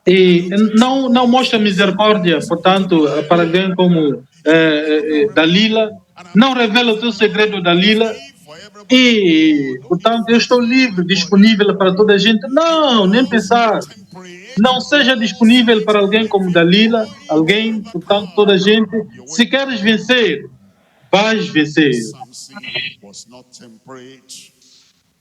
e não mostra misericórdia, portanto, para alguém como Dalila, não revela o teu segredo, Dalila, e, portanto, eu estou livre, disponível para toda a gente. Não, nem pensar. Não seja disponível para alguém como Dalila, alguém, portanto, toda a gente. Se queres vencer, vais vencer.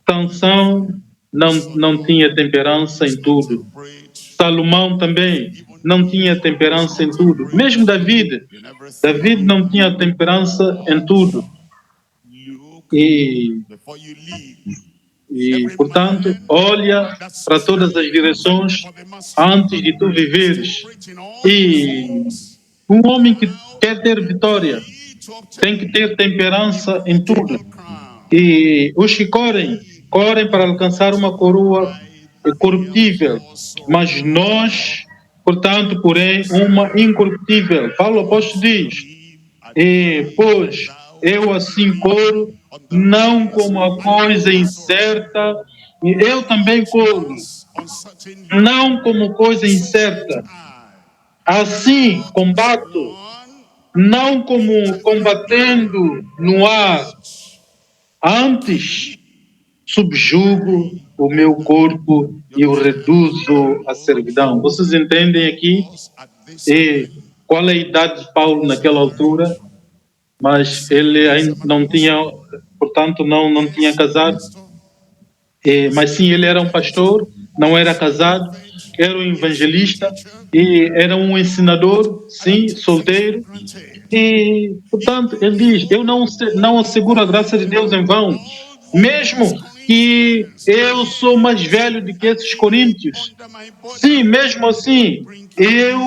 Sansão não tinha temperança em tudo. Salomão também não tinha temperança em tudo. Mesmo David não tinha temperança em tudo. E, portanto, olha para todas as direções antes de tu viveres. E um homem que quer ter vitória tem que ter temperança em tudo. E os que correm para alcançar uma coroa corruptível, mas nós, portanto, porém, uma incorruptível. Paulo apóstolo diz, pois eu assim corro, não como a coisa incerta, e eu também corro, não como coisa incerta. Assim combato, não como combatendo no ar, antes subjugo o meu corpo e o reduzo à servidão. Vocês entendem aqui qual é a idade de Paulo naquela altura? Mas ele ainda não tinha, portanto, não tinha casado. Mas sim, ele era um pastor, não era casado, era um evangelista e era um ensinador, sim, solteiro. E, portanto, ele diz, eu não asseguro a graça de Deus em vão, mesmo que eu sou mais velho do que esses coríntios. Sim, mesmo assim, eu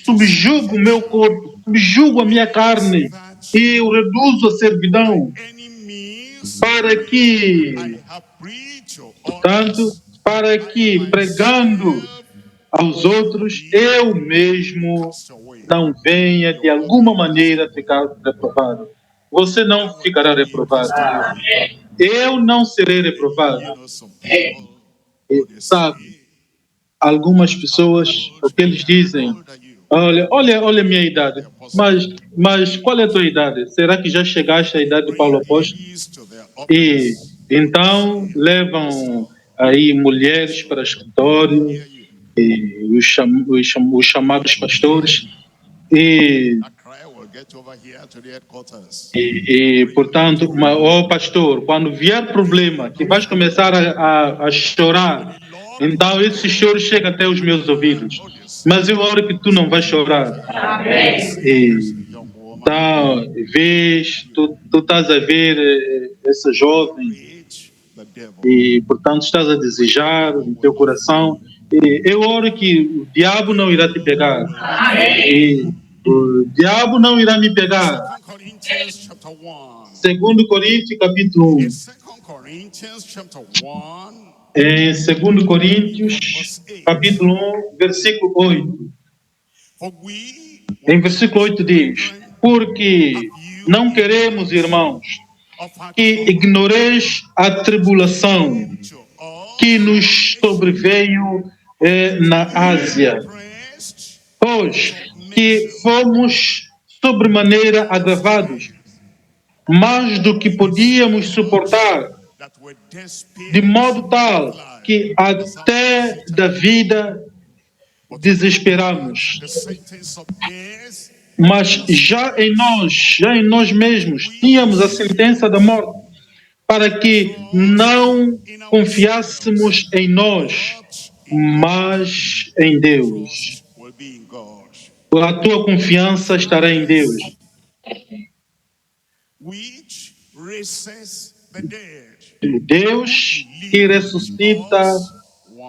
subjugo o meu corpo, subjugo a minha carne e eu reduzo a servidão para que, portanto, para que pregando aos outros, eu mesmo não venha de alguma maneira ficar reprovado. Você não ficará reprovado. Eu não serei reprovado. Sabe, algumas pessoas, o que eles dizem, olha a minha idade, mas qual é a tua idade? Será que já chegaste à idade de Paulo Apóstolo? E então levam aí mulheres para escritório, e os chamados pastores, portanto, pastor, quando vier problema, que vais começar a chorar, então esse choro chega até os meus ouvidos. Mas eu oro que tu não vais chorar. Então, vês, tu estás a ver essa jovem e, portanto, estás a desejar no teu coração. Eu oro que o diabo não irá te pegar. O diabo não irá me pegar. 2 Coríntios, capítulo 1. Em 2 Coríntios, capítulo 1, versículo 8. Em versículo 8 diz, porque não queremos, irmãos, que ignoreis a tribulação que nos sobreveio na Ásia, pois que fomos sobremaneira agravados, mais do que podíamos suportar, de modo tal que até da vida desesperamos. Mas já em nós mesmos, tínhamos a sentença da morte, para que não confiássemos em nós, mas em Deus. A tua confiança estará em Deus. which raises the dead, Deus que ressuscita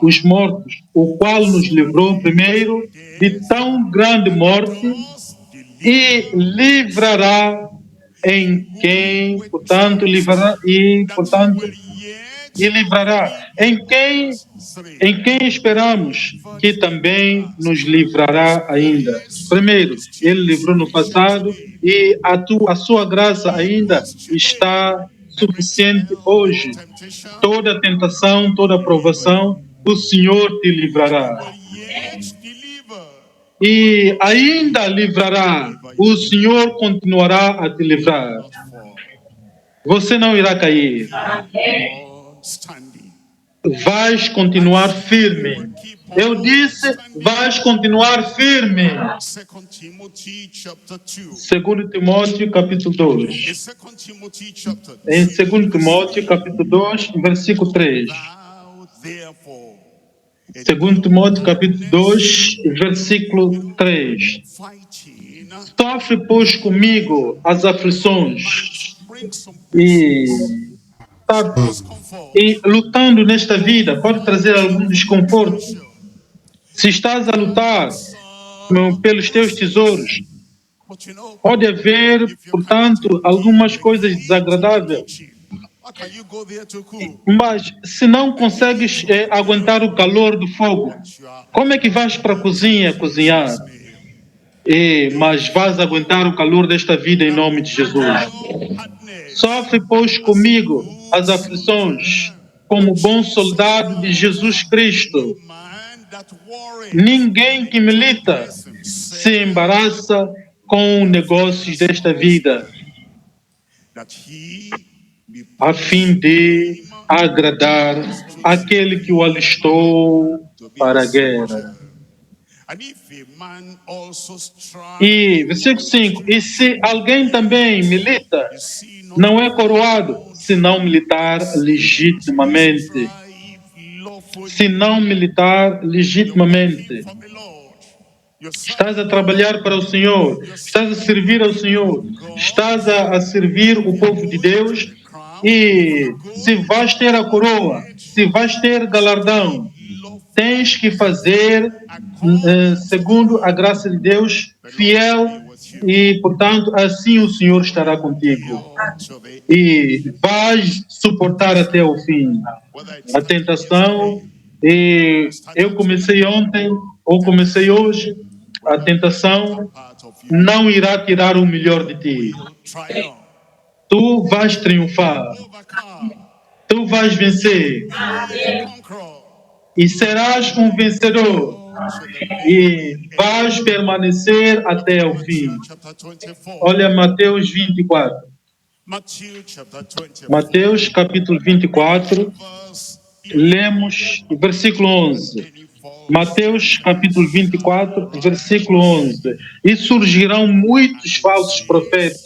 os mortos, o qual nos livrou primeiro de tão grande morte e livrará em quem, portanto, livrará e livrará em quem esperamos que também nos livrará ainda. Primeiro, Ele livrou no passado e a sua graça ainda está suficiente hoje. Toda tentação, toda provação, o Senhor te livrará. E ainda livrará. O Senhor continuará a te livrar. Você não irá cair. Vais continuar firme. Eu disse, vais continuar firme. 2 Timóteo capítulo 2. Em 2 Timóteo capítulo 2, versículo 3. 2 Timóteo capítulo 2, versículo 3. Sofre, pois, comigo as aflições e lutando nesta vida pode trazer algum desconforto. Se estás a lutar pelos teus tesouros, pode haver, portanto, algumas coisas desagradáveis. Mas se não consegues aguentar o calor do fogo, como é que vais para a cozinha cozinhar? Mas vais aguentar o calor desta vida em nome de Jesus. Sofre, pois, comigo as aflições, como bom soldado de Jesus Cristo. Ninguém que milita se embaraça com negócios desta vida, a fim de agradar aquele que o alistou para a guerra. E versículo 5, e se alguém também milita, não é coroado, se não militar legitimamente. Se não militar legitimamente. Estás a trabalhar para o Senhor, estás a servir ao Senhor, estás a servir o povo de Deus, e se vais ter a coroa, se vais ter galardão, tens que fazer segundo a graça de Deus, fiel, e, portanto, assim o Senhor estará contigo. E vais suportar até o fim a tentação. E eu comecei ontem, ou comecei hoje, a tentação não irá tirar o melhor de ti. Tu vais triunfar. Tu vais vencer. E serás um vencedor. E vais permanecer até o fim. Olha Mateus 24. Mateus capítulo 24. Lemos o versículo 11. Mateus capítulo 24, versículo 11. E surgirão muitos falsos profetas.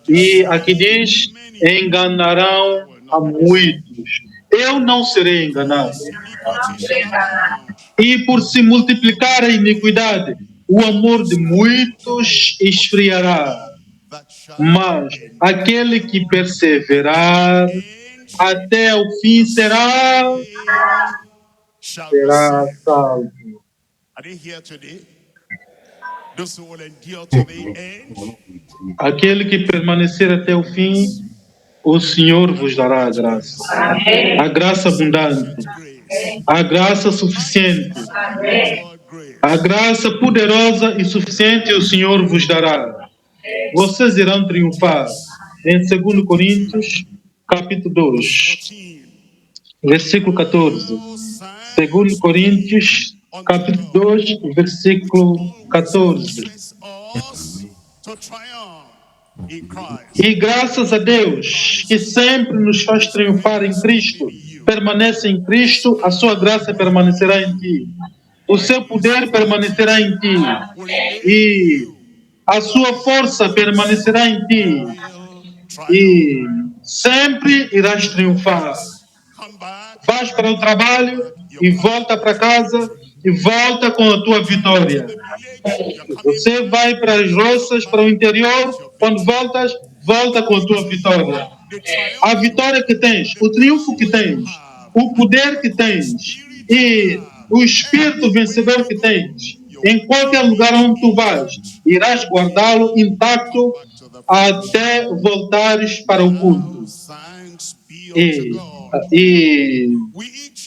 E aqui diz, enganarão a muitos. Eu não serei enganado. E por se multiplicar a iniquidade, o amor de muitos esfriará. Mas aquele que perseverar até o fim será salvo. Aquele que permanecer até o fim, o Senhor vos dará a graça. A graça abundante, a graça suficiente, a graça poderosa e suficiente o Senhor vos dará. Vocês irão triunfar. Em 2 Coríntios, capítulo 2, versículo 14. 2 Coríntios, capítulo 2, versículo 14. E graças a Deus, que sempre nos faz triunfar em Cristo, permanece em Cristo, a sua graça permanecerá em ti. O seu poder permanecerá em ti. E a sua força permanecerá em ti. E sempre irás triunfar. Vais para o trabalho e volta para casa e volta com a tua vitória. Você vai para as roças, para o interior, quando voltas, volta com a tua vitória. A vitória que tens, o triunfo que tens, o poder que tens e o espírito vencedor que tens, em qualquer lugar onde tu vais, irás guardá-lo intacto até voltares para o culto. E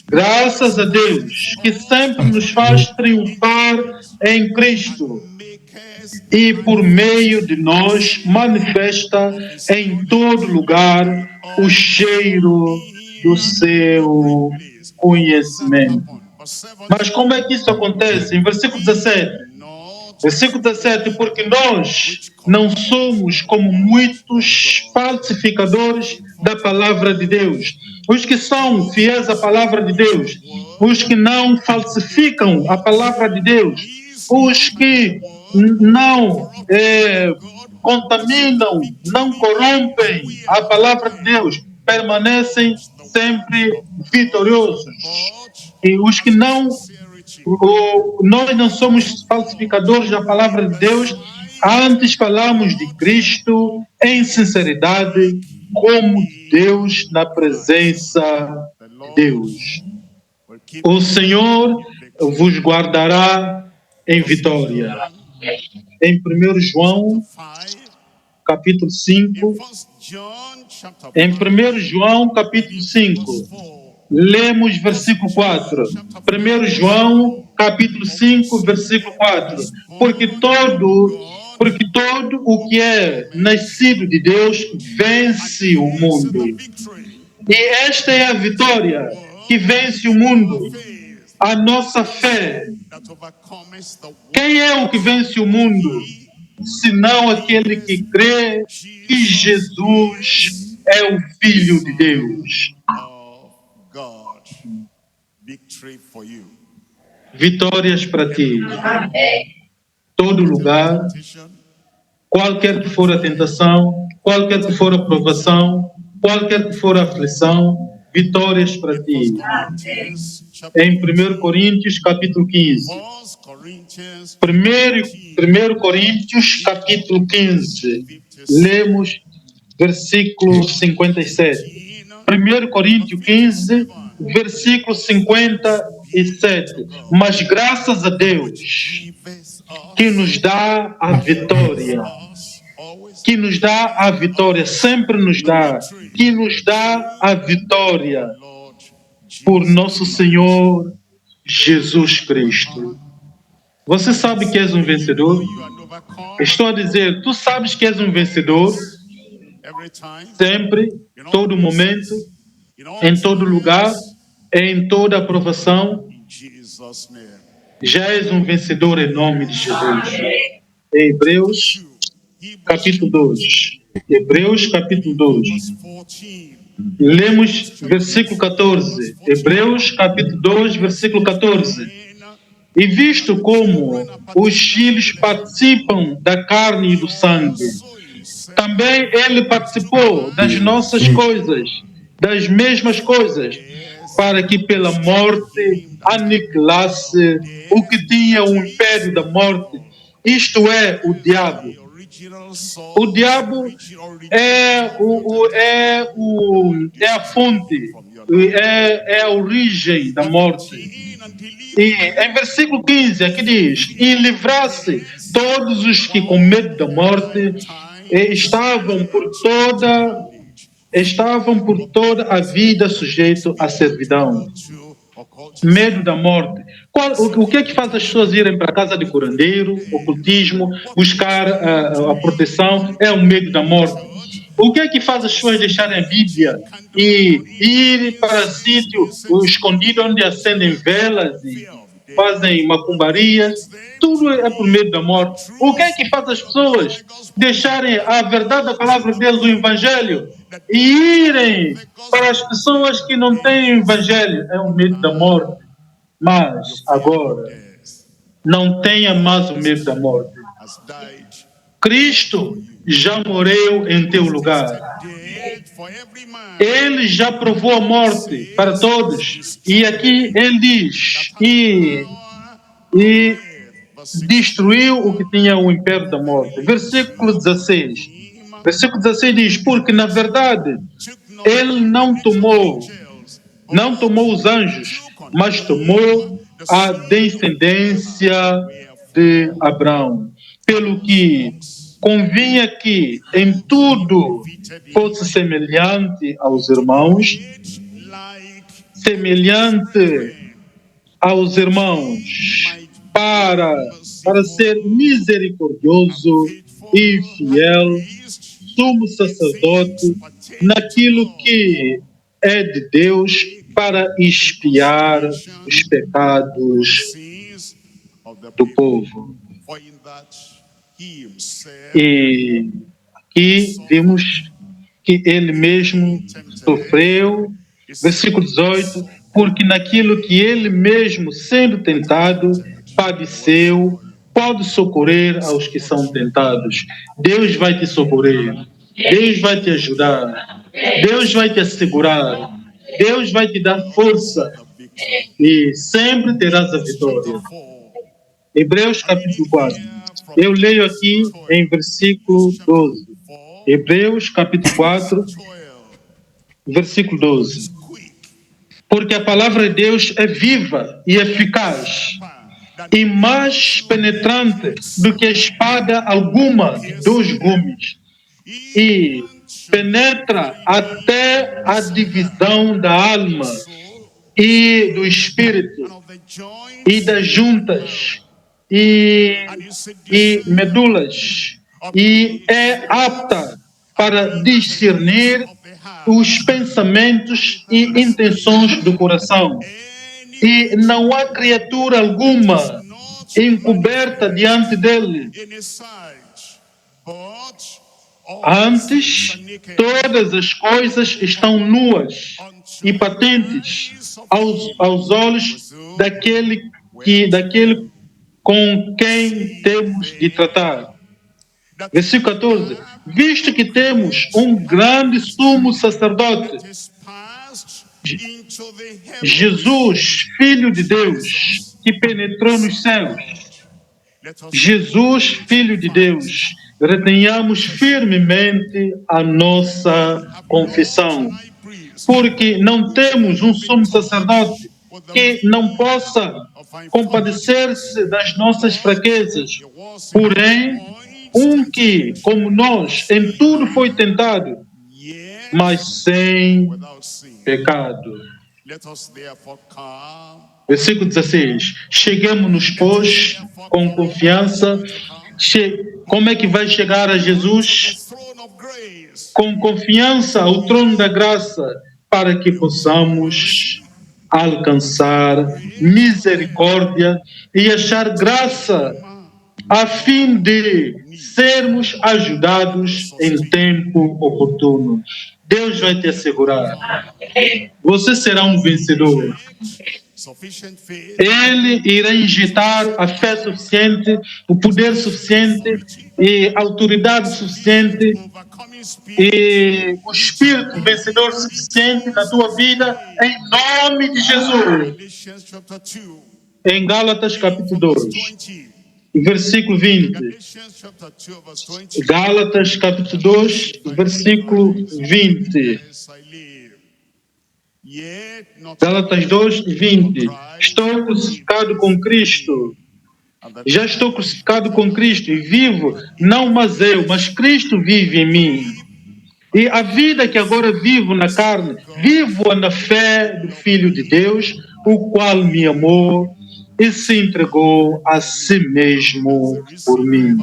graças a Deus, que sempre nos faz triunfar em Cristo e por meio de nós manifesta em todo lugar o cheiro do seu conhecimento. Mas como é que isso acontece? Em versículo 17. Versículo 17, porque nós não somos como muitos falsificadores da palavra de Deus. Os que são fiéis à palavra de Deus, os que não falsificam a palavra de Deus, os que não contaminam, não corrompem a palavra de Deus, permanecem sempre vitoriosos. E os que não nós não somos falsificadores da palavra de Deus, antes falamos de Cristo em sinceridade, como Deus na presença de Deus. O Senhor vos guardará em vitória. Em 1 João, capítulo 5, em 1 João, capítulo 5, lemos versículo 4. 1 João, capítulo 5, versículo 4. Porque todo o que é nascido de Deus vence o mundo. E esta é a vitória que vence o mundo, a nossa fé. Quem é o que vence o mundo? Senão aquele que crê que Jesus é o Filho de Deus. Vitórias para ti. Todo lugar, qualquer que for a tentação, qualquer que for a provação, qualquer que for a aflição, vitórias para ti. Em 1 Coríntios, capítulo 15. 1 Coríntios, capítulo 15. Lemos versículo 57. 1 Coríntios 15, versículo 57. Mas graças a Deus que nos dá a vitória, que nos dá a vitória, sempre nos dá, que nos dá a vitória por nosso Senhor Jesus Cristo. Você sabe que és um vencedor? Estou a dizer, tu sabes que és um vencedor sempre, todo momento, em todo lugar, em toda aprovação. Já és um vencedor em nome de Jesus. Em Hebreus, capítulo 2. Hebreus, capítulo 2. Lemos versículo 14. Hebreus, capítulo 2, versículo 14. E visto como os filhos participam da carne e do sangue, também ele participou das nossas coisas, das mesmas coisas, para que pela morte aniquilasse o que tinha o império da morte, isto é, o diabo. O diabo é a fonte, é a origem da morte. E em versículo 15 aqui diz, e livrasse todos os que com medo da morte estavam por toda a vida sujeitos à servidão. Medo da morte. O que é que faz as pessoas irem para a casa de curandeiro, ocultismo, buscar a proteção? É o medo da morte. O que é que faz as pessoas deixarem a Bíblia e ir para sítio escondido onde acendem velas e fazem macumbarias? Tudo é por medo da morte. O que é que faz as pessoas deixarem a verdade da palavra de Deus, o Evangelho, e irem para as pessoas que não têm o Evangelho? É o medo da morte. Mas agora, não tenha mais o medo da morte. Cristo já morreu em teu lugar. Ele já provou a morte para todos. E aqui ele diz, e e destruiu o que tinha o império da morte. Versículo 16. Versículo 16 diz, porque na verdade ele não tomou os anjos, mas tomou a descendência de Abraão. Pelo que convinha que em tudo fosse semelhante aos irmãos, para ser misericordioso e fiel, sumo sacerdote naquilo que é de Deus para expiar os pecados do povo. E aqui vimos que ele mesmo sofreu, versículo 18, porque naquilo que ele mesmo, sendo tentado, padeceu, pode socorrer aos que são tentados. Deus vai te socorrer, Deus vai te ajudar, Deus vai te assegurar, Deus vai te dar força e sempre terás a vitória. Hebreus capítulo 4. Eu leio aqui em versículo 12. Hebreus capítulo 4, versículo 12. Porque a palavra de Deus é viva e eficaz, e mais penetrante do que espada alguma de 2 gumes, e penetra até a divisão da alma e do espírito, e das juntas e medulas, e é apta para discernir os pensamentos e intenções do coração. E não há criatura alguma encoberta diante dele. Antes, todas as coisas estão nuas e patentes aos olhos daquele com quem temos de tratar. Versículo 14. Visto que temos um grande sumo sacerdote, Jesus, Filho de Deus, que penetrou nos céus. Jesus, Filho de Deus, retenhamos firmemente a nossa confissão, porque não temos um sumo sacerdote que não possa compadecer-se das nossas fraquezas, porém, um que, como nós, em tudo foi tentado, mas sem pecado. Versículo 16. Cheguemos-nos, pois, com confiança. Como é que vai chegar a Jesus? Com confiança ao trono da graça, para que possamos alcançar misericórdia e achar graça, a fim de sermos ajudados em tempo oportuno. Deus vai te assegurar. Você será um vencedor. Ele irá injetar a fé suficiente, o poder suficiente e a autoridade suficiente e o espírito vencedor suficiente na tua vida, em nome de Jesus. Em Gálatas capítulo 2, versículo 20. Gálatas capítulo 2, versículo 20. Gálatas 2, 20. Estou crucificado com Cristo. Já estou crucificado com Cristo e vivo, não mais eu, mas Cristo vive em mim. E a vida que agora vivo na carne, vivo-a na fé do Filho de Deus, o qual me amou e se entregou a si mesmo por mim.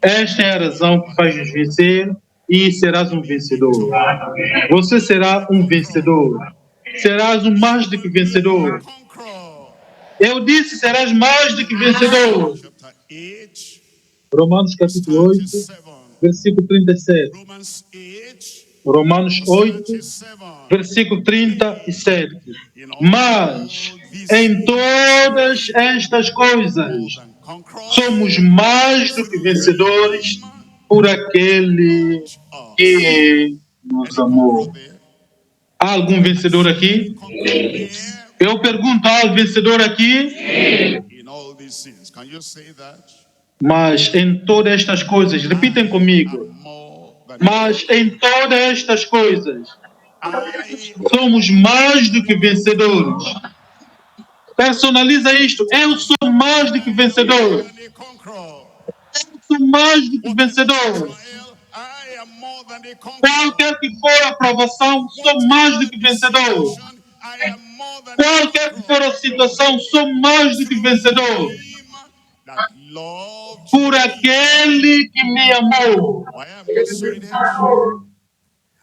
Esta é a razão que faz-nos vencer e serás um vencedor. Você será um vencedor. Serás um mais do que vencedor. Eu disse, serás mais do que vencedor. Romanos capítulo 8, versículo 37. Romanos 8, versículo 37. Mas em todas estas coisas somos mais do que vencedores por aquele que nos amou. Há algum vencedor aqui? Eu pergunto, há algum vencedor aqui? these things. Can you say that? Mas em todas estas coisas, repitem comigo. More than Mas em todas estas coisas, I somos mais do que vencedores. Personaliza isto. Eu sou mais do que vencedor. am a conqueror. Eu sou mais do que vencedor. Trial, I am more than a conqueror. Qualquer que for a provação, sou mais do que vencedor. Situation, I am more than a Qualquer que for a situação, sou mais do que vencedor. him that loved Por aquele que me amou. I am persuaded.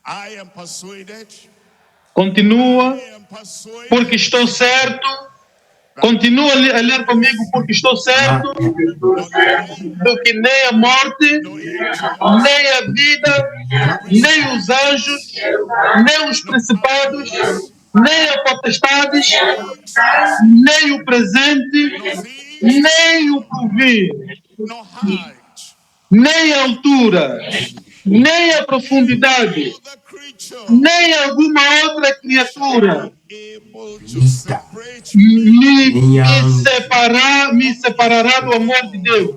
I am persuaded. Continua, I am persuaded. porque estou certo. Continua a ler comigo, porque estou certo do que nem a morte, nem a vida, nem os anjos, nem os principados, nem a potestades, nem o presente, nem o porvir, No height, nem a altura, nem a profundidade, the creature nem alguma outra criatura able to separate me separará do amor de Deus,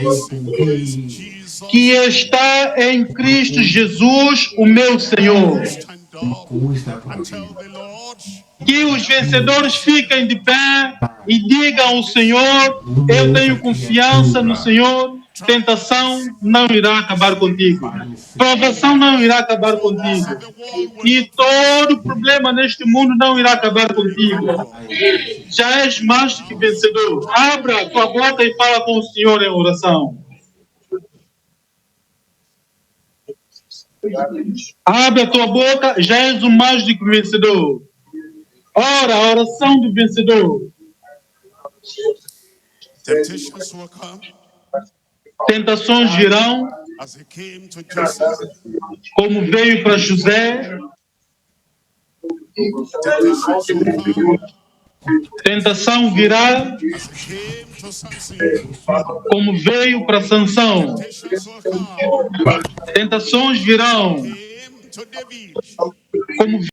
Jesus. que está em Cristo Jesus, o meu Senhor. Stand up and tell the Lord, Que os vencedores fiquem de pé e digam ao Senhor: eu tenho confiança no Senhor. Tentação não irá acabar contigo. Provação não irá acabar contigo. E todo problema neste mundo não irá acabar contigo. Já és mais do que vencedor. Abra a tua boca e fala com o Senhor em oração. Abre a tua boca, já és o mais do que vencedor. Ora, a oração do vencedor. temptations will come Tentações virão, as he came to Joseph. como veio para José. Temptations will come Tentação virá, as he came to Samson. como veio para Sansão. Temptations will come Tentações virão, came to David. como